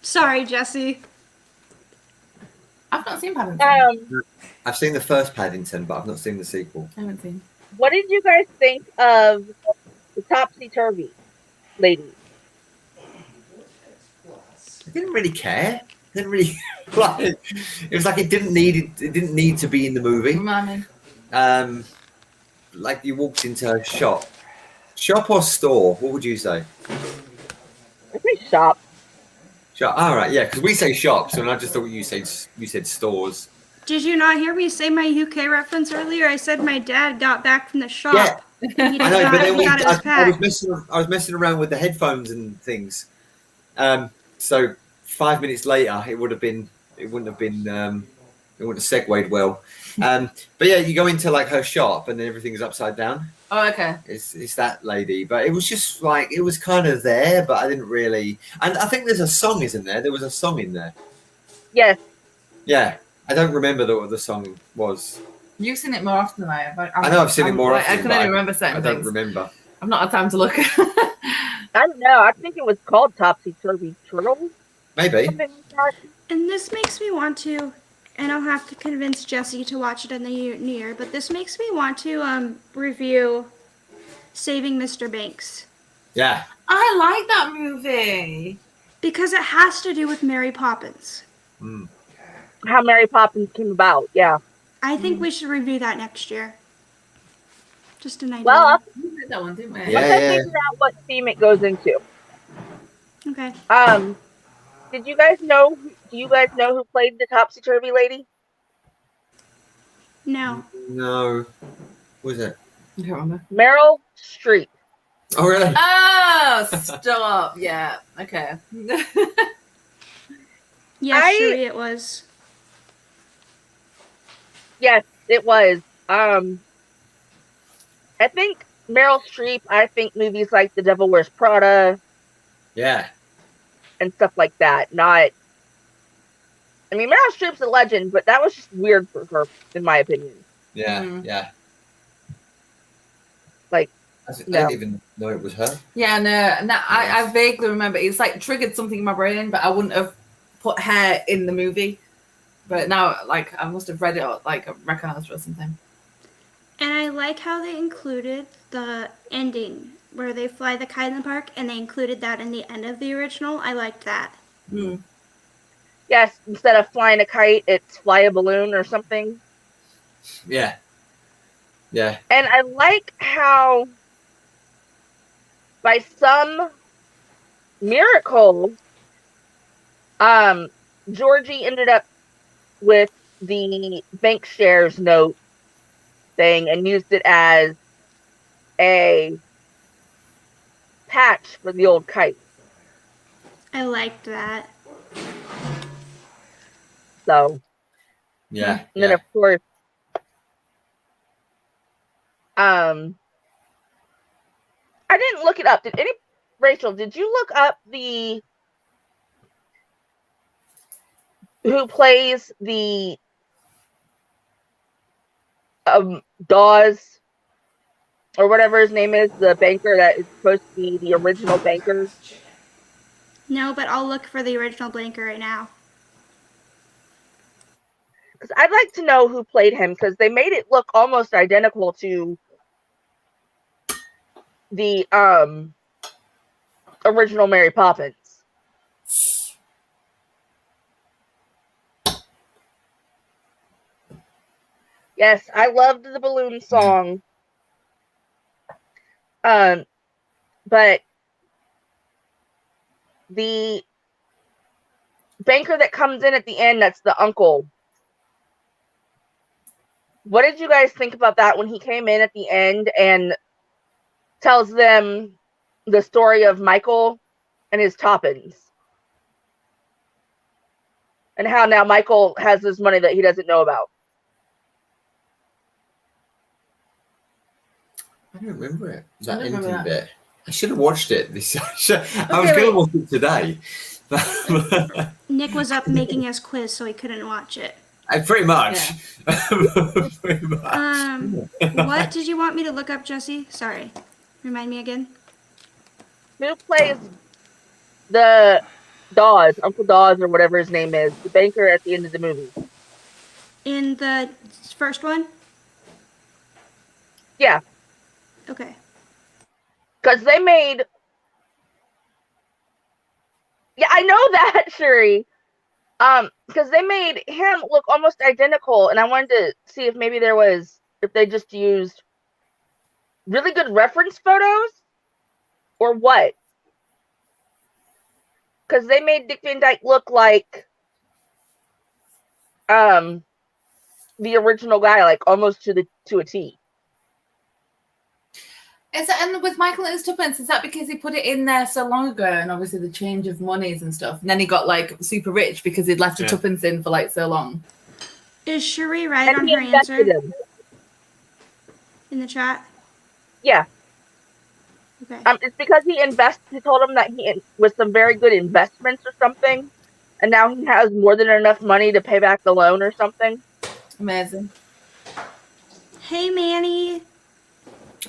Sorry, Jessi. I've not seen Paddington. I've seen the first Paddington, but I've not seen the sequel. I haven't seen. What did you guys think of the topsy-turvy lady? I didn't really care. Didn't really like it. It was like it didn't need to be in the movie. Remind me. Like you walked into a shop or store. What would you say? I say shop. Shop. All right, yeah, because we say shops, and I just thought you said stores. Did you not hear me say my UK reference earlier? I said my dad got back from the shop. Yeah. He I know, but then he got his I was pack. messing around with the headphones and things. So 5 minutes later, it wouldn't have segued well. But yeah, you go into like her shop and then everything's upside down. Oh, okay. It's that lady, but it was just like it was kind of there, but I didn't really. And I think there's a song, isn't there? There was a song in there. Yes. Yeah, I don't remember what the song was. You've seen it more often than I have. I know I've seen it more often. I can only remember certain I don't things. remember. I've not had time to look. I don't know. I think it was called Topsy-Turvy Turtle. Maybe. Something like that. And this makes me want to, and I'll have to convince Jessi to watch it in the new year, but this makes me want to review Saving Mr. Banks. Yeah. I like that movie. Because it has to do with Mary Poppins. Mm. How Mary Poppins came about, yeah. I think we should review that next year. Just an idea. Well, We did that one, didn't we? Yeah. once I figure out what theme it goes into. Okay. Did you guys know? Do you guys know who played the topsy-turvy lady? No. No. What was it? I can't remember. Meryl Streep. Oh, really? Oh, stop. Yeah. Okay. Yes, Sherry, it was. Yes, it was. I think Meryl Streep. I think movies like The Devil Wears Prada Yeah. and stuff like that. Not. I mean, Meryl Streep's a legend, but that was just weird for her, in my opinion. Yeah. Mhm. Yeah. Like, I no. didn't even know it was her. Yeah, no, I vaguely remember. It's like triggered something in my brain, but I wouldn't have put her in the movie. But now, like, I must have read it or, like, recognized her or something. And I like how they included the ending where they fly the kite in the park, and they included that in the end of the original. I liked that. Mm. Yes, instead of flying a kite, it's fly a balloon or something. Yeah. Yeah. And I like how, by some miracle, Georgie ended up with the bank shares note thing and used it as a patch for the old kite. I liked that. So, Yeah. and then of course, I didn't look it up. Rachel, did you look up who plays the Dawes or whatever his name is, the banker that is supposed to be the original banker? No, but I'll look for the original blanker right now. Because I'd like to know who played him, because they made it look almost identical to the original Mary Poppins. Yes, I loved the balloon song. But the banker that comes in at the end, that's the uncle. What did you guys think about that when he came in at the end and tells them the story of Michael and his Toppins? And how now Michael has this money that he doesn't know about. I don't remember it. I That don't remember ending that. bit. I should have watched it. I was going to watch it today. Nick was up making his quiz, so he couldn't watch it. Pretty much. Pretty much. What did you want me to look up, Jessi? Sorry. Remind me again. Who plays the Dawes, Uncle Dawes or whatever his name is, the banker at the end of the movie? In the first one? Yeah, Okay. because they made... Yeah, I know that, Shuri. Because they made him look almost identical, and I wanted to see if maybe if they just used really good reference photos, or what. Because they made Dick Van Dyke look like the original guy, like almost to a T. Is that, and with Michael and his Tuppence, is that because he put it in there so long ago and obviously the change of monies and stuff, and then he got like super rich because he'd left a Tuppence in for like so long? Is Shuri right And on he her invested answer him. in the chat? Yeah. Okay. It's because he told him that with some very good investments or something, and now he has more than enough money to pay back the loan or something. Amazing. Hey, Manny.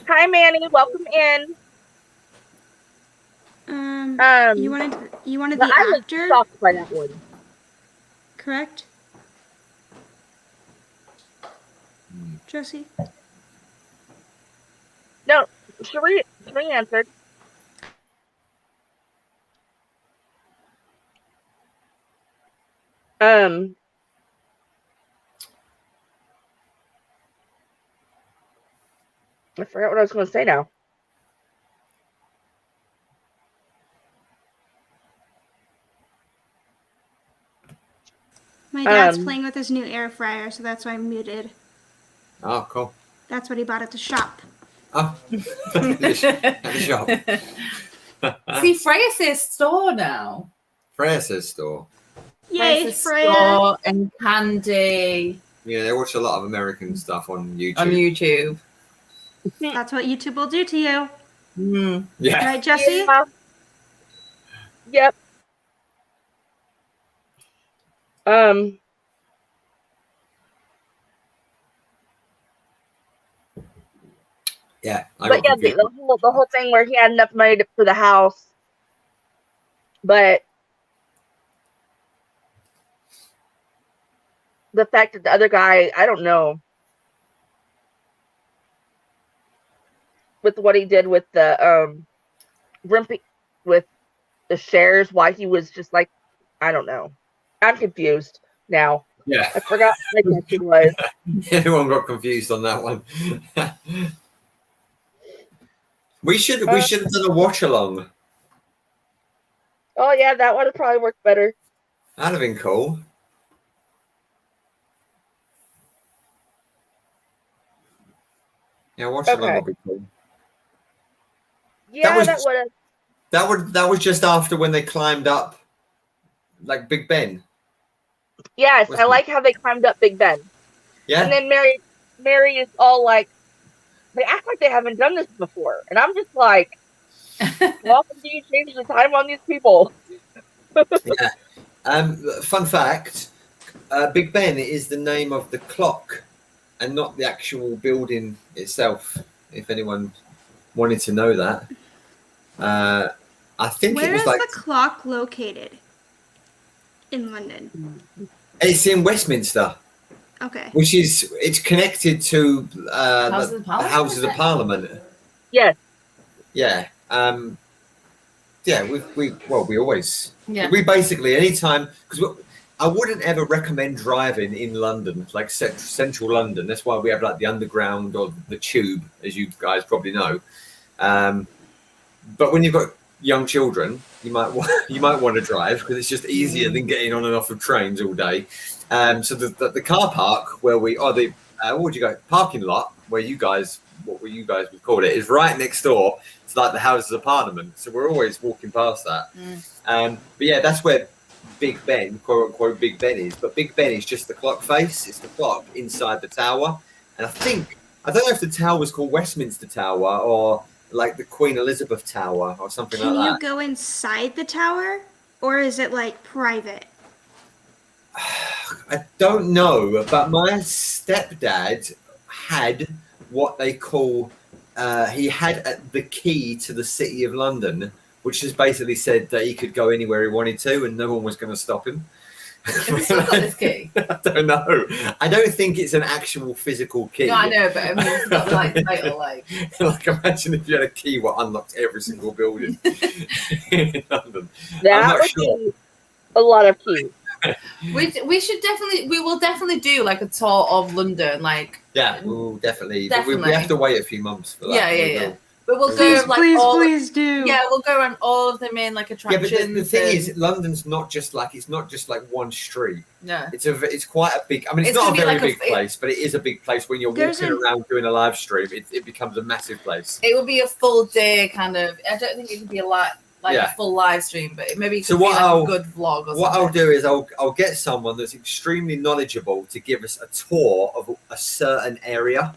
Hi, Manny. Welcome in. You wanted But the I was actor, shocked by that one. correct? Jessi? No, Shuri answered. I forgot what I was going to say now. My dad's playing with his new air fryer, so that's why I'm muted. Oh, cool. That's what he bought at the shop. Oh, at the shop. See, Freya says store now. Freya says store. Yay, Says Freya! Store and Candy Yeah, they watch a lot of American stuff on YouTube. on YouTube. That's what YouTube will do to you. Mm. Yeah. Right, Jessi? Yeah. Yep. Yeah. But yeah, the whole thing where he had enough money for the house, but the fact that the other guy, I don't know, with what he did with the with the shares, why he was just like, I don't know. I'm confused now. Yeah. I forgot what my question was. Everyone got confused on that one. we should have done a watch along. Oh yeah, that would have probably worked better. That'd have been cool. Yeah, watch along would be cool. Yeah, that would have. That was just after when they climbed up, like Big Ben. Yes, I like how they climbed up Big Ben. Yeah. And then Mary is all like, they act like they haven't done this before, and I'm just like, how often do you change the time on these people? Yeah. Fun fact: Big Ben is the name of the clock, and not the actual building itself. If anyone wanted to know that, I think Where it was is like the clock located in London? it's in Westminster. Okay. Which is it's connected to Houses of the Parliament, Houses is of it? Parliament. Yes. Yeah. Yeah, we always Yeah. we basically anytime because I wouldn't ever recommend driving in London, like central London. That's why we have like the underground or the tube, as you guys probably know. But when you've got young children, you might want to drive because it's just easier than getting on and off of trains all day. So the car park where what would you go parking lot where you guys would call it is right next door to like the Houses of Parliament. So we're always walking past that. But yeah, that's where Big Ben, quote unquote, Big Ben is. But Big Ben is just the clock face. It's the clock inside the tower. And I don't know if the tower is called Westminster Tower or like the Queen Elizabeth Tower or something like that. Can you go inside the tower, or is it like private? I don't know, but my stepdad had what they call he had the key to the City of London, which just basically said that he could go anywhere he wanted to and no one was going to stop him. Have you still got this key? I don't know. I don't think it's an actual physical key. No, I know, but I mean, it's got the like title, like. Like, imagine if you had a key what unlocked every single building in London. That would be a lot of keys. We will definitely do like a tour of London, like. Yeah, we'll definitely. Definitely. We have to wait a few months for that. Yeah. But we'll Please, go like Please do. Yeah, we'll go around all of the main like Yeah, attractions. but the thing is, London's not just like one street. No. It's quite a big. I mean, it's It's not a gonna be very like big place, but it is a big place. When you're There's walking around doing a live stream, it becomes a massive place. It will be a full day kind of. I don't think it can be a full live stream, but maybe it could be like a good vlog or something. What I'll do is I'll get someone that's extremely knowledgeable to give us a tour of a certain area.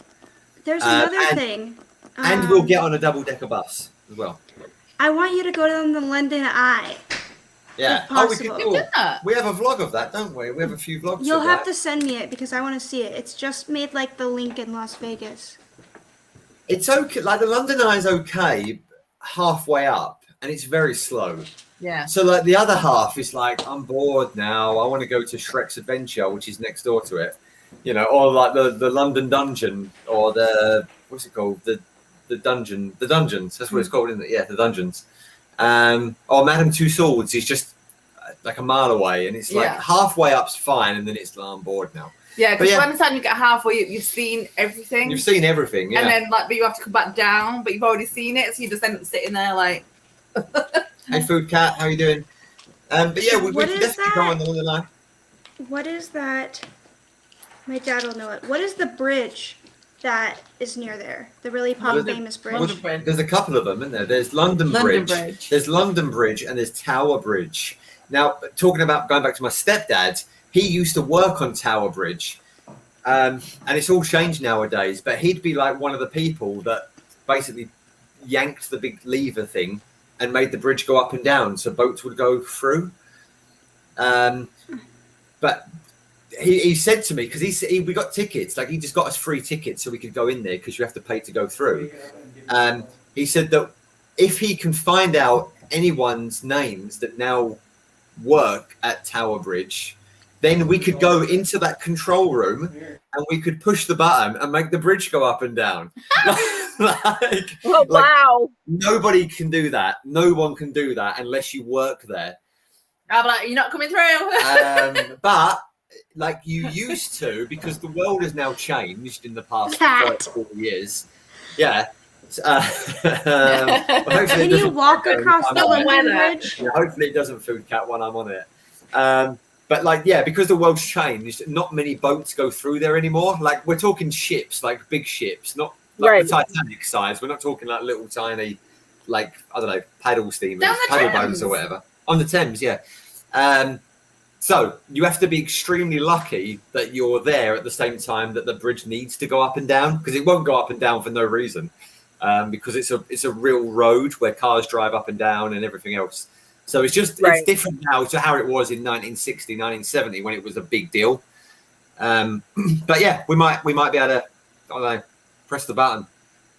There's another thing. And we'll get on a double-decker bus as well. I want you to go down the London Eye. Yeah. If Oh, we could. possible. We have a vlog of that, don't we? We have a few vlogs. You'll of have that. to send me it because I want to see it. It's just made like the link in Las Vegas. It's okay. Like the London Eye is okay, halfway up, and it's very slow. Yeah. So like the other half is like, I'm bored now. I want to go to Shrek's Adventure, which is next door to it. You know, or like the London Dungeon, or what's it called? The dungeons. That's what it's called, isn't it? Yeah, the dungeons. Or Madame Two Swords is just like a mile away, and it's like halfway up's fine, and then it's like, I'm bored now. Yeah, because by the time you get halfway, you've seen everything. You've seen everything, yeah. And then but you have to come back down, but you've already seen it, so you just end up sitting there like. Hey, Food Cat, how you doing? But yeah, we What can is definitely go that? on the London Line. What is that? My dad will know it. What is the bridge that is near there? The really famous bridge. London Bridge. There's a couple of them, isn't there? There's London Bridge. There's London Bridge, and there's Tower Bridge. Now, talking about going back to my stepdad, he used to work on Tower Bridge, and it's all changed nowadays. But he'd be like one of the people that basically yanked the big lever thing and made the bridge go up and down, so boats would go through. But he said to me, because we got tickets, like he just got us free tickets so we could go in there because you have to pay to go through. He said that if he can find out anyone's names that now work at Tower Bridge, then we could go into that control room and we could push the button and make the bridge go up and down. Wow. Nobody can do that. No one can do that unless you work there. I'll be like, you're not coming through. But like you used to, because the world has now changed in the past 40 years. Yeah. Can you walk across the London Bridge? Yeah, hopefully it doesn't, Food Cat, when I'm on it. But like, yeah, because the world's changed, not many boats go through there anymore. Like we're talking ships, like big ships, not like the Titanic size. We're not talking like little tiny, like, I don't know, paddle steamers, paddle boats or whatever. On the Thames, yeah. So you have to be extremely lucky that you're there at the same time that the bridge needs to go up and down, because it won't go up and down for no reason, because it's a real road where cars drive up and down and everything else. So it's just it's different now to how it was in 1960, 1970 when it was a big deal. But yeah, we might be able to, I don't know, press the button.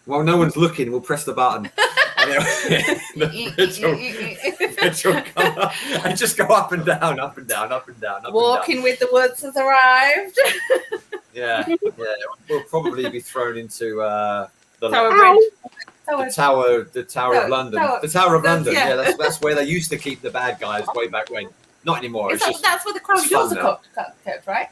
While no one's looking, we'll press the button. The bridge will come up and just go up and down, up and down, up and down. Walking with the Woods has arrived. Yeah. We'll probably be thrown into the Tower Bridge. The Tower of London. The Tower of London. Yeah. Yeah, that's where they used to keep the bad guys way back when. Not anymore. That's where the crown it's jewels fun are kept, right?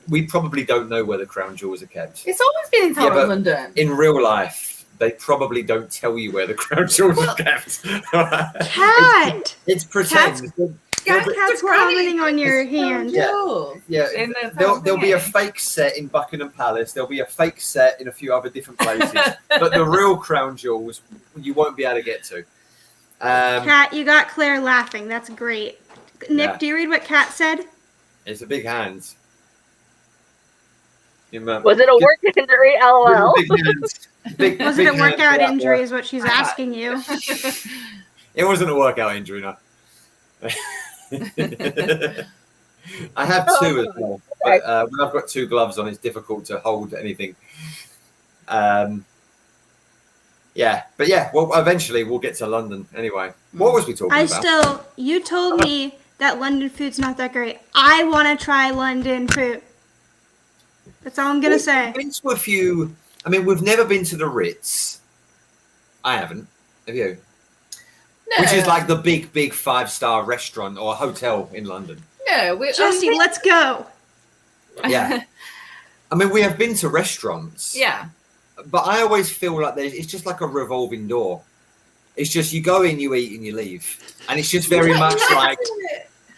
We probably don't know where the crown jewels are kept. It's always been in Tower but of London. In real life, they probably don't tell you where the crown jewels are kept. Cat! It's pretend. Cat's commenting on your hand. Yeah. There'll be a fake set in Buckingham Palace. There'll be a fake set in a few other different places. But the real crown jewels, you won't be able to get to. Kat, you got Claire laughing. That's great. Nick, do you read what Kat said? It's a big hands. Was it a work injury? LOL. Was it a workout injury is what she's asking you. It wasn't a workout injury, no. I have two as well. But, when I've got two gloves on, it's difficult to hold anything. Well, eventually we'll get to London anyway. What was we talking about? You told me that London food's not that great. I want to try London food. That's all I'm going to say. We've been to a few. I mean, we've never been to the Ritz. I haven't. Have you? No. Which is like the big 5-star restaurant or hotel in London. No. Jessi, let's go. Yeah. I mean, we have been to restaurants. Yeah. But I always feel like it's just like a revolving door. It's just you go in, you eat, and you leave. And it's just very much like,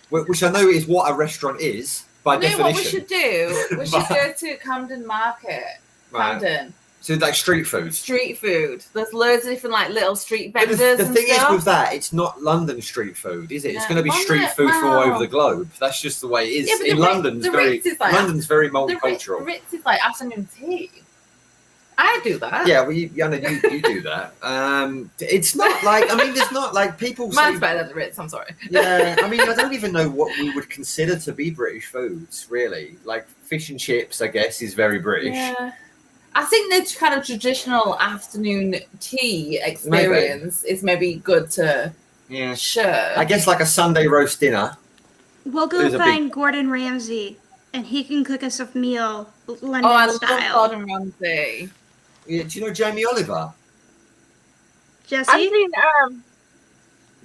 which I know is what a restaurant is by definition. What we should do? We should go to Camden Market. Camden. So like street food. Street food. There's loads of different like little street vendors. The thing is with that, it's not London street food, is it? No. It's going to be street food from all over the globe. That's just the way it is. Yeah, in London's London's very multicultural. The Ritz is like afternoon tea. I do that. Yeah, well, you do that. It's not like, I mean, there's not like people say... Mine's better than the Ritz, I'm sorry. Yeah, I mean, I don't even know what we would consider to be British foods, really. Like fish and chips, I guess, is very British. Yeah. I think the kind of traditional afternoon tea experience is maybe good to share. I guess like a Sunday roast dinner. We'll go find Gordon Ramsay, and he can cook us a meal London style. I love Gordon Ramsay. Yeah, do you know Jamie Oliver? Jessi? I've seen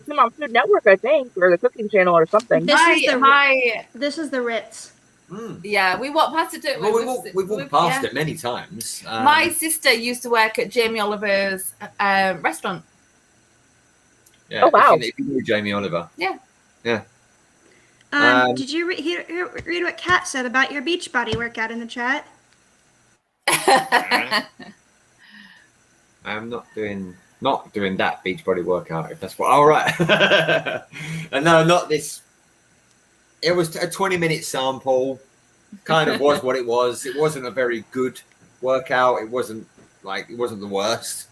him on Food Network, I think, or the Cooking Channel or something. This is the Ritz. Mm. Yeah, we walked past it. We've walked past it many times. My sister used to work at Jamie Oliver's restaurant. Yeah, oh wow! If you know Jamie Oliver. Yeah. Yeah. Did you read what Kat said about your Beachbody workout in the chat? I'm not doing that Beachbody workout. If that's what. All right. And no, not this. It was a 20-minute sample. Kind of was what it was. It wasn't a very good workout. It wasn't the worst.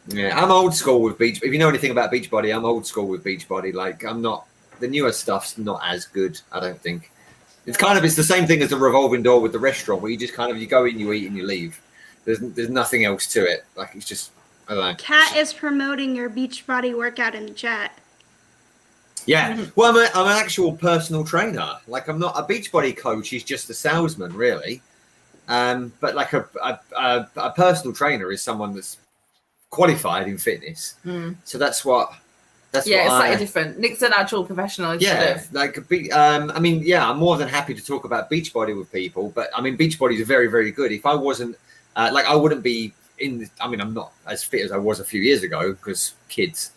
Yeah, I'm old school with Beach. If you know anything about Beachbody, I'm old school with Beachbody. Like I'm not. The newer stuff's not as good. I don't think. It's the same thing as the revolving door with the restaurant, where you just you go in, you eat, and you leave. There's nothing else to it. Like it's just I don't know. Kat is promoting your Beachbody workout in the chat. Yeah, well, I'm an actual personal trainer. Like I'm not a Beachbody coach. He's just a salesman, really. But like a personal trainer is someone that's qualified in fitness. So that's what. It's slightly different. Nick's an actual professional. I mean, I'm more than happy to talk about Beachbody with people. But I mean, Beachbody is very, very good. If I wasn't I wouldn't be I'm not as fit as I was a few years ago because kids.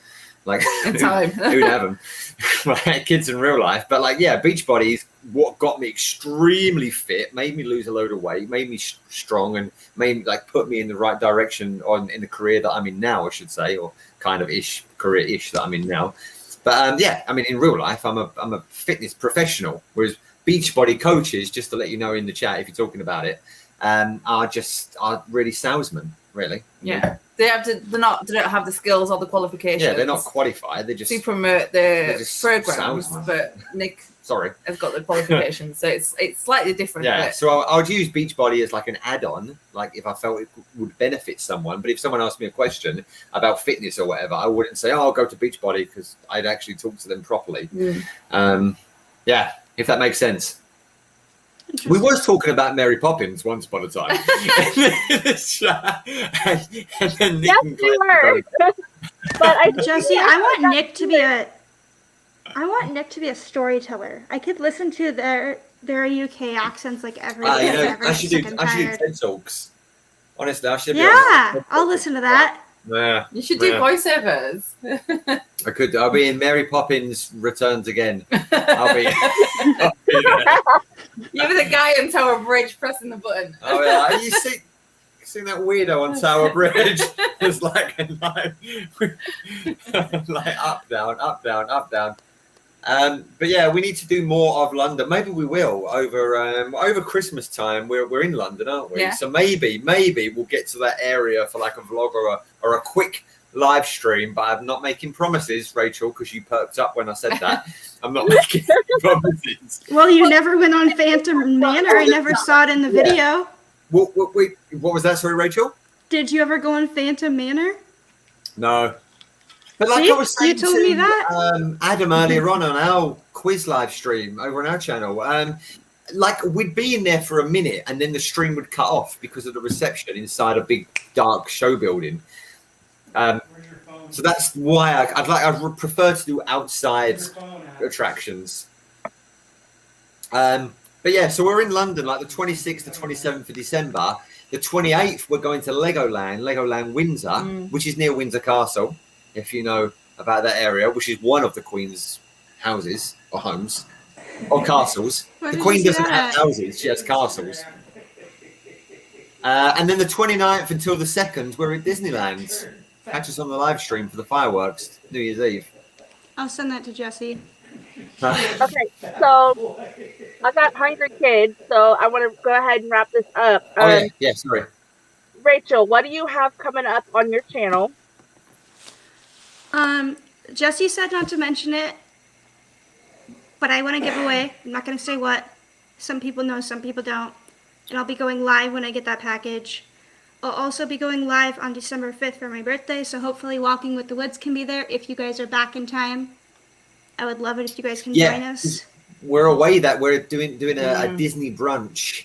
Like in time. who'd have them? Kids in real life. But Beachbody is what got me extremely fit, made me lose a load of weight, made me strong, and made put me in the right direction in the career that I'm in now, I should say, or kind of career-ish that I'm in now. But in real life, I'm a fitness professional, whereas Beachbody coaches, just to let you know in the chat if you're talking about it, are really salesmen, really. Yeah. They don't have the skills or the qualifications. Yeah, they're not qualified. They just to promote the programs. But Nick has got the qualifications, so it's slightly different. Yeah, but... so I would use Beachbody as an add-on, if I felt it would benefit someone. But if someone asked me a question about fitness or whatever, I wouldn't say, "Oh, I'll go to Beachbody," because I'd actually talk to them properly. If that makes sense. We was talking about Mary Poppins once upon a time. and then Nick Yes, and we Claire were. But Jessi, I want Nick to be a storyteller. I could listen to their UK accents like every day. you know, Never I get should sick do and TED tired. Talks. Honestly, I should be Yeah, I'll listen to that. Yeah, You should do yeah. voiceovers. I could. I'll be in Mary Poppins Returns again. I'll be there. You're the guy on Tower Bridge pressing the button. Oh yeah, you see that weirdo on Tower Bridge? It's like like up down, up down, up down. But yeah, we need to do more of London. Maybe we will over Christmas time. We're in London, aren't we? Yeah. So maybe we'll get to that area for like a vlog or a quick live stream. But I'm not making promises, Rachel, because you perked up when I said that. I'm not making promises. Well, you never went on Phantom Manor. I never saw it in the video. What was that? Sorry, Rachel. Did you ever go on Phantom Manor? No. But like See? I was saying You told me that. Adam earlier on our quiz live stream over on our channel, like we'd be in there for a minute and then the stream would cut off because of the reception inside a big dark show building. So that's why I would prefer to do outside attractions. But yeah, so we're in London like the 26th to 27th of December. The 28th, we're going to Legoland Windsor, which is near Windsor Castle, if you know about that area, which is one of the Queen's houses or homes or castles. Where The did Queen you see doesn't have that? houses, she has castles. And then the 29th until the 2nd, we're at Disneyland. Catch us on the live stream for the fireworks, New Year's Eve. I'll send that to Jessi. Okay, so I got hungry kids, so I want to go ahead and wrap this up. Yeah, sorry. Rachel, what do you have coming up on your channel? Jessi said not to mention it, but I want to give away. I'm not going to say what. Some people know, some people don't. And I'll be going live when I get that package. I'll also be going live on December 5th for my birthday, so hopefully Walking with the Woods can be there if you guys are back in time. I would love it if you guys can join us. We're away that we're doing a Disney brunch,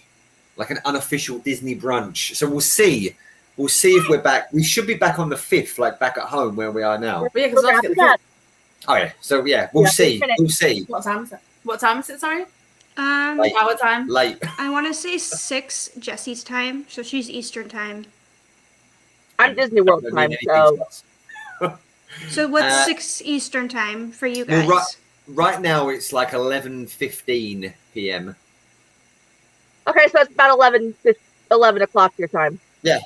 like an unofficial Disney brunch. So we'll see. We'll see if we're back. We should be back on the 5th, like back at home where we are now. But yeah, 'cause I was getting- Oh yeah. So yeah, we'll see. We'll see. What time is it? What time is it? Sorry, Late. our time. Late. I want to say 6 Jessi's time, so she's Eastern time. I'm Disney World Don't time, mean anything to so us. So what's 6 6 Eastern time for you guys? Well, right now it's like 11:15 p.m. okay, so it's about 11 o'clock your time. Yeah.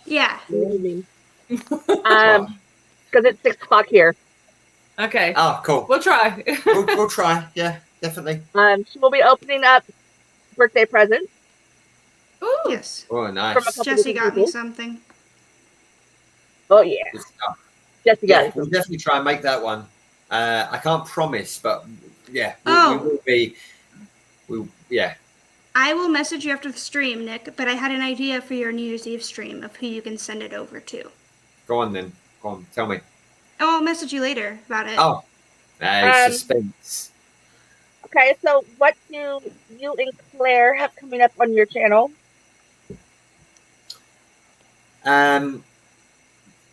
Because it's 6 o'clock here. Okay, Oh, cool. we'll try. We'll try. Yeah, definitely. She will be opening up birthday presents. Ooh. Yes. Oh, nice. From a couple Jessi different got me people. something. Oh yeah, Good stuff. Jesse got Yeah, it. we'll definitely try and make that one. I can't promise, but yeah, we will be. Yeah. I will message you after the stream, Nick, but I had an idea for your New Year's Eve stream of who you can send it over to. Go on then. Go on. Tell me. Oh, I'll message you later about it. Oh, suspense. Okay, so what do you and Claire have coming up on your channel?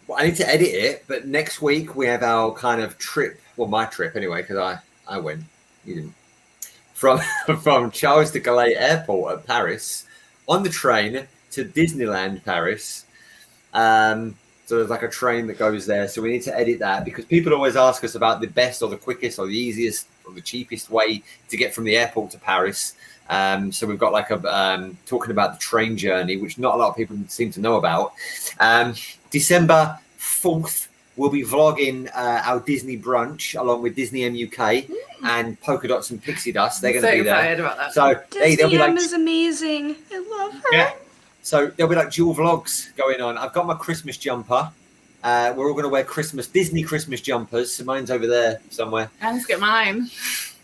Well, I need to edit it, but next week we have our kind of trip. Well, my trip anyway, because I went. You didn't. From Charles de Gaulle Airport at Paris on the train to Disneyland Paris. So there's like a train that goes there. So we need to edit that because people always ask us about the best or the quickest or the easiest or the cheapest way to get from the airport to Paris. So we've got like a talking about the train journey, which not a lot of people seem to know about. December 4th, we'll be vlogging our Disney brunch along with Disney MUK and Polka Dots and Pixie Dust. They're going to be there. Excited about that. So they'll Disney be like, is amazing. I love her. yeah. So there'll be like dual vlogs going on. I've got my Christmas jumper. We're all going to wear Disney Christmas jumpers. So mine's over there somewhere. I need to get mine.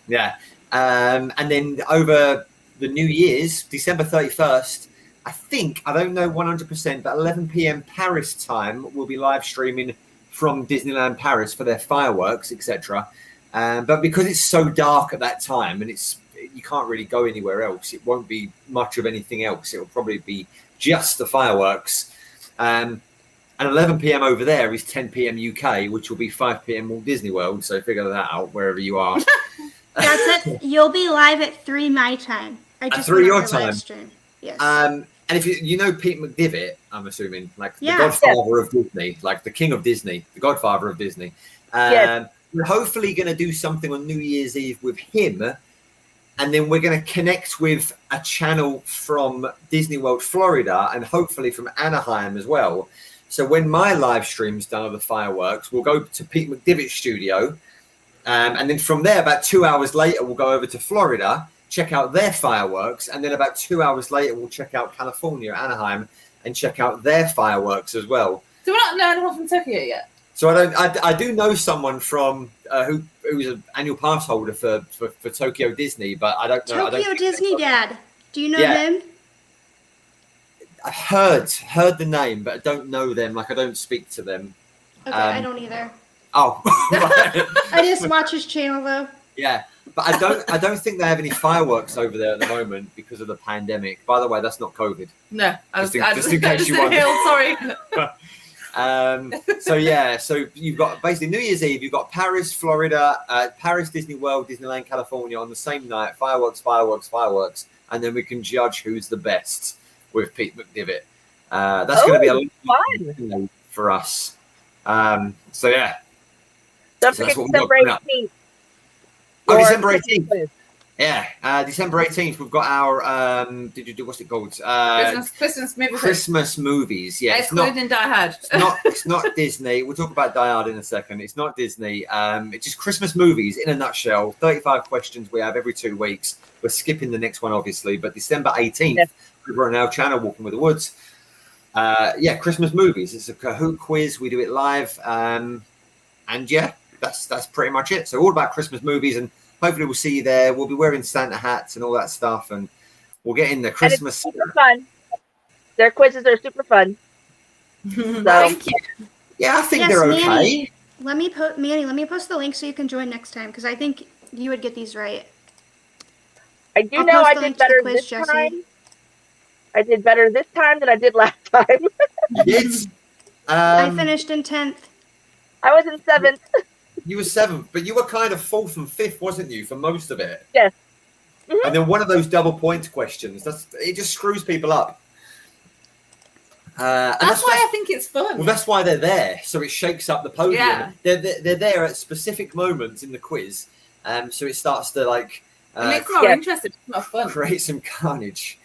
Yeah. And then over the New Year's, December 31st, I don't know 100%, but 11 p.m. Paris time, we'll be live streaming from Disneyland Paris for their fireworks, etc. But because it's so dark at that time and you can't really go anywhere else. It won't be much of anything else. It'll probably be just the fireworks. And 11 p.m. over there is 10 p.m. UK, which will be 5 p.m. Walt Disney World. So figure that out wherever you are. That's it. You'll be live at 3 my time. I just 3 went your on time. live stream. Yes. And if you know Pete McDivitt, I'm assuming, like the Yeah. godfather of Disney, like the king of Disney, the godfather of Disney. Yes. We're hopefully going to do something on New Year's Eve with him. And then we're going to connect with a channel from Disney World, Florida, and hopefully from Anaheim as well. So when my live stream's done of the fireworks, we'll go to Pete McDivitt's studio. And then from there, about 2 hours later, we'll go over to Florida, check out their fireworks. And then about 2 hours later, we'll check out California, Anaheim, and check out their fireworks as well. Do we not know anyone from Tokyo yet? So I do know someone from who's an annual pass holder for Tokyo Disney, but I don't know. Tokyo Disney Dad. Do you know Yeah. him? I've heard the name, but I don't know them. Like I don't speak to them. Okay, I don't either. Oh, right. I just watch his channel though. Yeah, but I don't think they have any fireworks over there at the moment because of the pandemic. By the way, that's not COVID. No, Just in case you wonder. Sorry. So yeah, so you've got basically New Year's Eve. You've got Paris, Florida, Paris, Disney World, Disneyland, California on the same night. Fireworks, and then we can judge who's the best with Pete McDivitt. That's going to be a lot fun for us. So yeah. Don't So forget that's what we've got December coming up. 18th. Oh, Or December Christmas 18th. quiz. Yeah, December 18th. We've got our what's it called? Christmas movie. Christmas movies. Yeah, Excluding Die Hard. It's not Disney. We'll talk about Die Hard in a second. It's not Disney. It's just Christmas movies in a nutshell. 35 questions we have every 2 weeks. We're skipping the next one, obviously, but December 18th, Yes. over on our channel, Walking with the Woods. Yeah, Christmas movies. It's a Kahoot quiz. We do it live. And yeah, that's pretty much it. So all about Christmas movies, and hopefully we'll see you there. We'll be wearing Santa hats and all that stuff, and we'll get in the Christmas. And it's super fun. Their quizzes are super fun. So, Thank you. Yeah, I think Yes, they're okay. Manny. Let me post the link so you can join next time because I think you would get these right. I do I'll know post I the did link to the better quiz, this Jessi. time. I did better this time than I did last time. You did. I finished in 10th. I was in 7th. You were 7th, but you were kind of 4th and 5th, wasn't you, for most of it? Yes. Mhm. And then one of those double point questions, it just screws people up. And That's why I think it's fun. well, that's why they're there, so it shakes up the podium. Yeah. They're there at specific moments in the quiz, so it starts to like it makes it more Yeah. interesting. It's not fun. create some carnage.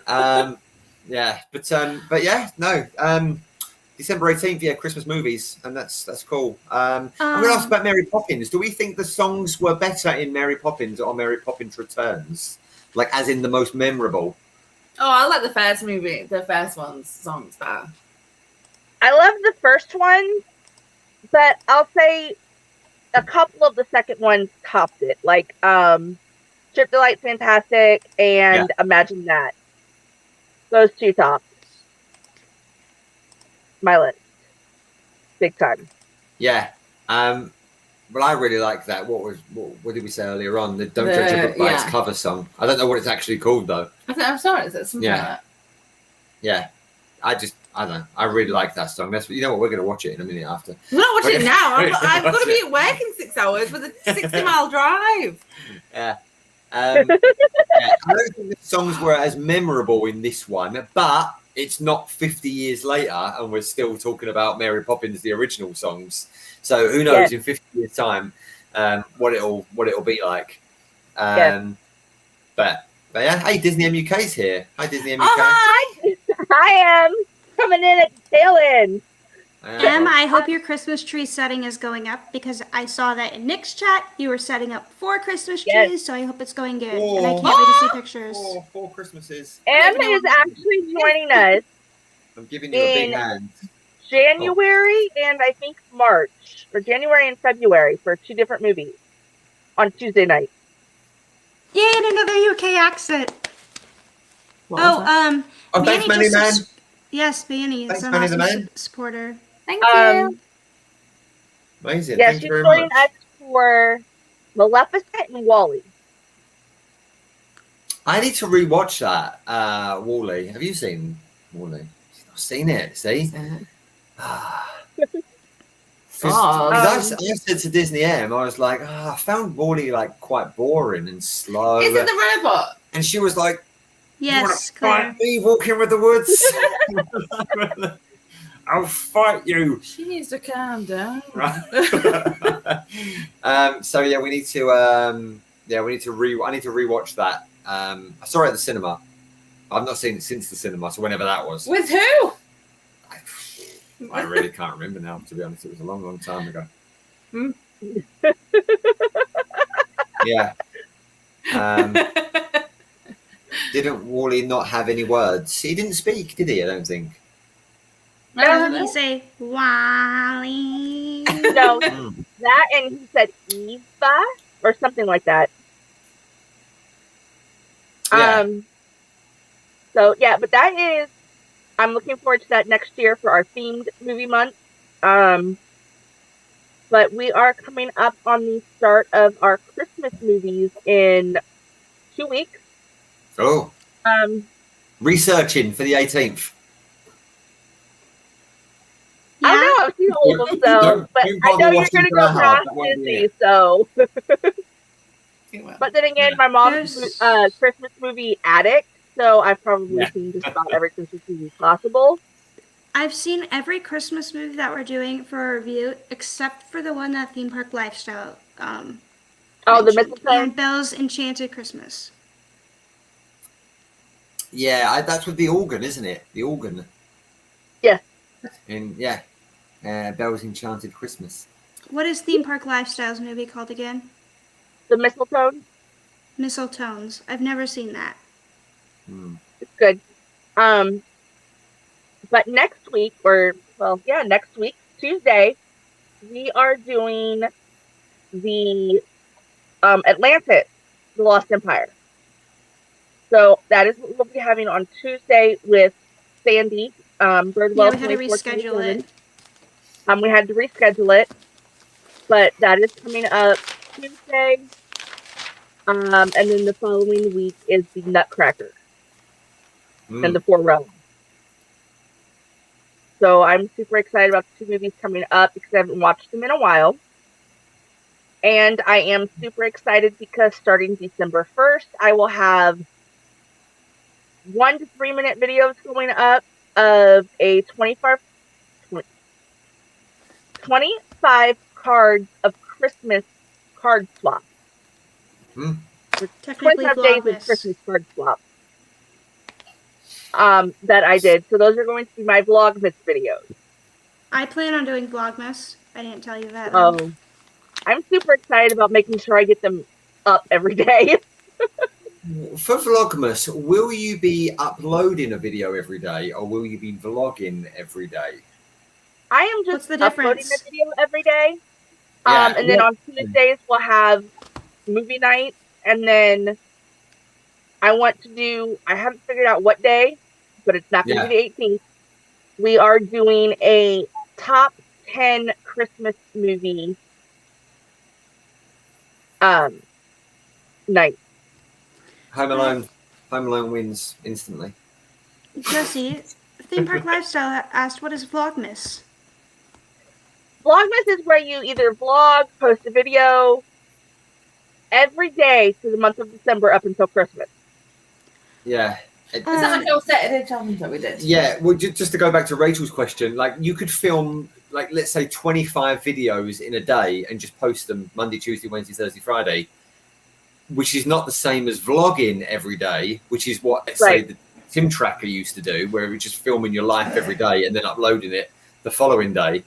Yeah, but yeah, no. December 18th, yeah, Christmas movies, and that's cool. I'm going to ask about Mary Poppins. Do we think the songs were better in Mary Poppins or Mary Poppins Returns? Like, as in the most memorable? Oh, I like the first movie, the first one's songs better. I love the first one, but I'll say a couple of the second ones topped it. Like Trip to Light Fantastic and Imagine That. Those two topped my list. Big time. Yeah. Well, I really like that. What did we say earlier on? The Don't Judge a Book by its cover song. I don't know what it's actually called though. I'm sorry, is it something like that? Yeah. I don't know. I really like that song. That's, you know what? We're going to watch it in a minute after. We're not watching it now. We're gonna I've got to watch be it. at work in 6 hours with a 60-mile drive. Yeah. Yeah. I don't think the songs were as memorable in this one, but it's not 50 years later and we're still talking about Mary Poppins, the original songs. So who knows in 50 years' time what it'll be like. But yeah, hey, Disney MUK's here. Hi, Disney MUK. Oh, hi. I am coming in at the tail end. Em, I hope your Christmas tree setting is going up because I saw that in Nick's chat you were setting up 4 Christmas trees, so I hope it's going good. And I can't wait to see pictures. 4 Christmases. Em is actually joining us I'm giving you a big hand. January and I think March, or January and February for 2 different movies on Tuesday night. Yay, and another UK accent. Oh, thanks, Manny Man. Yes, Manny. Thanks, It's an Manny the awesome Man. supporter. Thank you. Amazing. Yeah, Thank she's you very joining much. us for Maleficent and Wally. I need to rewatch that. Wall-E. Have you seen Wall-E? I've seen it. See. I said to Disney M, I was like, I found Wall-E like quite boring and slow. Is it the robot? And she was like, Yes, you wanna Claire. fight me walking with the woods? I'll fight you. She needs to calm down. So yeah, we need to I need to rewatch that. I saw it at the cinema. I've not seen it since the cinema, so whenever that was. With who? I really can't remember now, to be honest. It was a long, long time ago. Yeah. Didn't Wall-E not have any words? He didn't speak, did he? I don't think. Doesn't he say Wally? No, that and he said Eva or something like that. Yeah. So yeah, but that is. I'm looking forward to that next year for our themed movie month. But we are coming up on the start of our Christmas movies in 2 weeks. Oh. Researching for the 18th. Yeah. I don't know. I've seen all of them, so but I know you're going to go past Disney, so. But then again, my mom's Christmas movie addict, so I've probably seen just about every Christmas movie possible. I've seen every Christmas movie that we're doing for a review, except for the one that Theme Park Lifestyle. The mentioned. Mistletoe? And Belle's Enchanted Christmas. Yeah, that's with the organ, isn't it? The organ. Yeah. And Belle's Enchanted Christmas. What is Theme Park Lifestyle's movie called again? The Mistletoe? Mistletones. I've never seen that. It's good. But next week, next week, Tuesday, we are doing the Atlantis, The Lost Empire. So that is what we'll be having on Tuesday with Sandy. Birdwell, we had to reschedule it. We had to reschedule it, but that is coming up Tuesday. And then the following week is the Nutcracker and the Four Realms. So I'm super excited about the two movies coming up because I haven't watched them in a while. And I am super excited because starting December 1st, I will have 1 to 3 minute videos going up of a 25 cards of Christmas card swap. Technically 25 days of Vlogmas. Christmas card swap. That I did. So those are going to be my Vlogmas videos. I plan on doing Vlogmas. I didn't tell you that. I'm super excited about making sure I get them up every day. For Vlogmas, will you be uploading a video every day or will you be vlogging every day? I am just What's the uploading difference? a video every day. Yeah. And then on Tuesdays, we'll have movie night. And then I haven't figured out what day, but it's not going to be the 18th. We are doing a top 10 Christmas movie night. Home Alone wins instantly. Jessi, Theme Park Lifestyle asked, what is Vlogmas? Vlogmas is where you either vlog, post a video every day through the month of December up until Christmas. Yeah. Is that like your Saturday challenge that we did? Yeah, well, just to go back to Rachel's question, like you could film, like let's say 25 videos in a day and just post them Monday, Tuesday, Wednesday, Thursday, Friday, which is not the same as vlogging every day, which is what, let's say, the Tim Tracker used to do, where you're just filming your life every day and then uploading it the following day.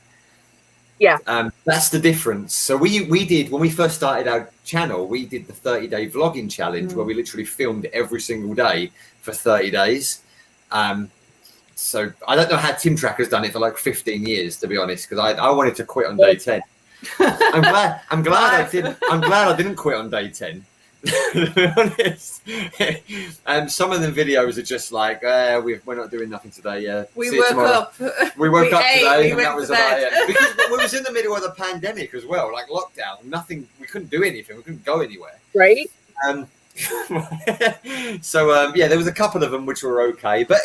Yeah. That's the difference. So we did, when we first started our channel, we did the 30-day vlogging challenge where we literally filmed every single day for 30 days. So I don't know how Tim Tracker's done it for like 15 years, to be honest, because I wanted to quit on day 10. I'm glad I didn't quit on day 10. To be honest. Some of the videos are just like, we're not doing nothing today. We woke up today, and that was about it. Because we was in the middle of the pandemic as well, like lockdown. We couldn't do anything. We couldn't go anywhere. Right. So yeah, there was a couple of them which were okay, but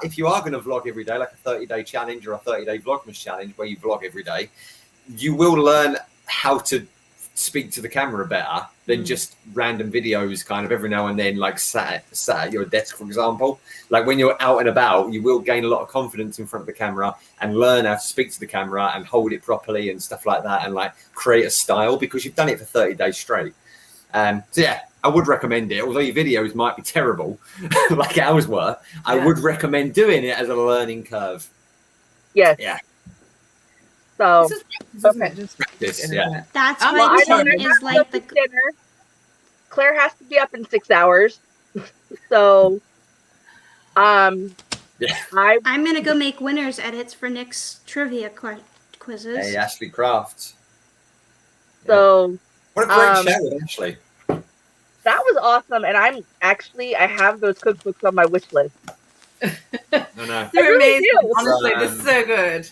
if you are going to vlog every day, like a 30-day challenge or a 30-day Vlogmas challenge where you vlog every day, you will learn how to speak to the camera better than just random videos kind of every now and then, like sat at your desk, for example. Like when you're out and about, you will gain a lot of confidence in front of the camera and learn how to speak to the camera and hold it properly and stuff like that, and like create a style because you've done it for 30 days straight. So yeah, I would recommend it, although your videos might be terrible like ours were. I would recommend doing it as a learning curve. Yes. Yeah. So This is practice, isn't it? Just Practice, yeah. That's I'm why not Tim sure. is like the. dinner. Claire has to be up in 6 hours. So I'm gonna go make winners edits for Nick's trivia quizzes. Hey, Ashley Crafts. So What a great show, Ashley. that was awesome, and I have those cookbooks on my wish list. No. They're really amazing. do. Honestly, they're so good.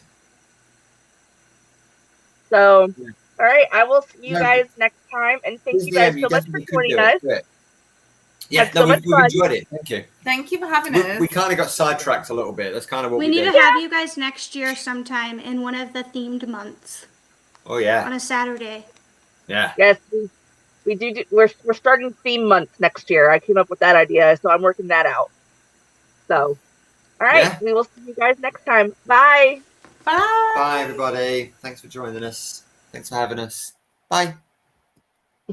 So, all right, I will see you No, guys next time, and thank you Yeah, guys so much for definitely could joining do us. it. Yeah, Had no, so much we've fun. enjoyed it. Thank you. Thank you for having us. We kind of got sidetracked a little bit. That's kind of what We we need did. to have you guys next year sometime in one of the themed months Oh yeah, on a Saturday. yeah. Yes, we do. We're starting theme months next year. I came up with that idea, so I'm working that out. So, all right, Yeah. we will see you guys next time. Bye. Bye. Bye, everybody. Thanks for joining us. Thanks for having us. Bye.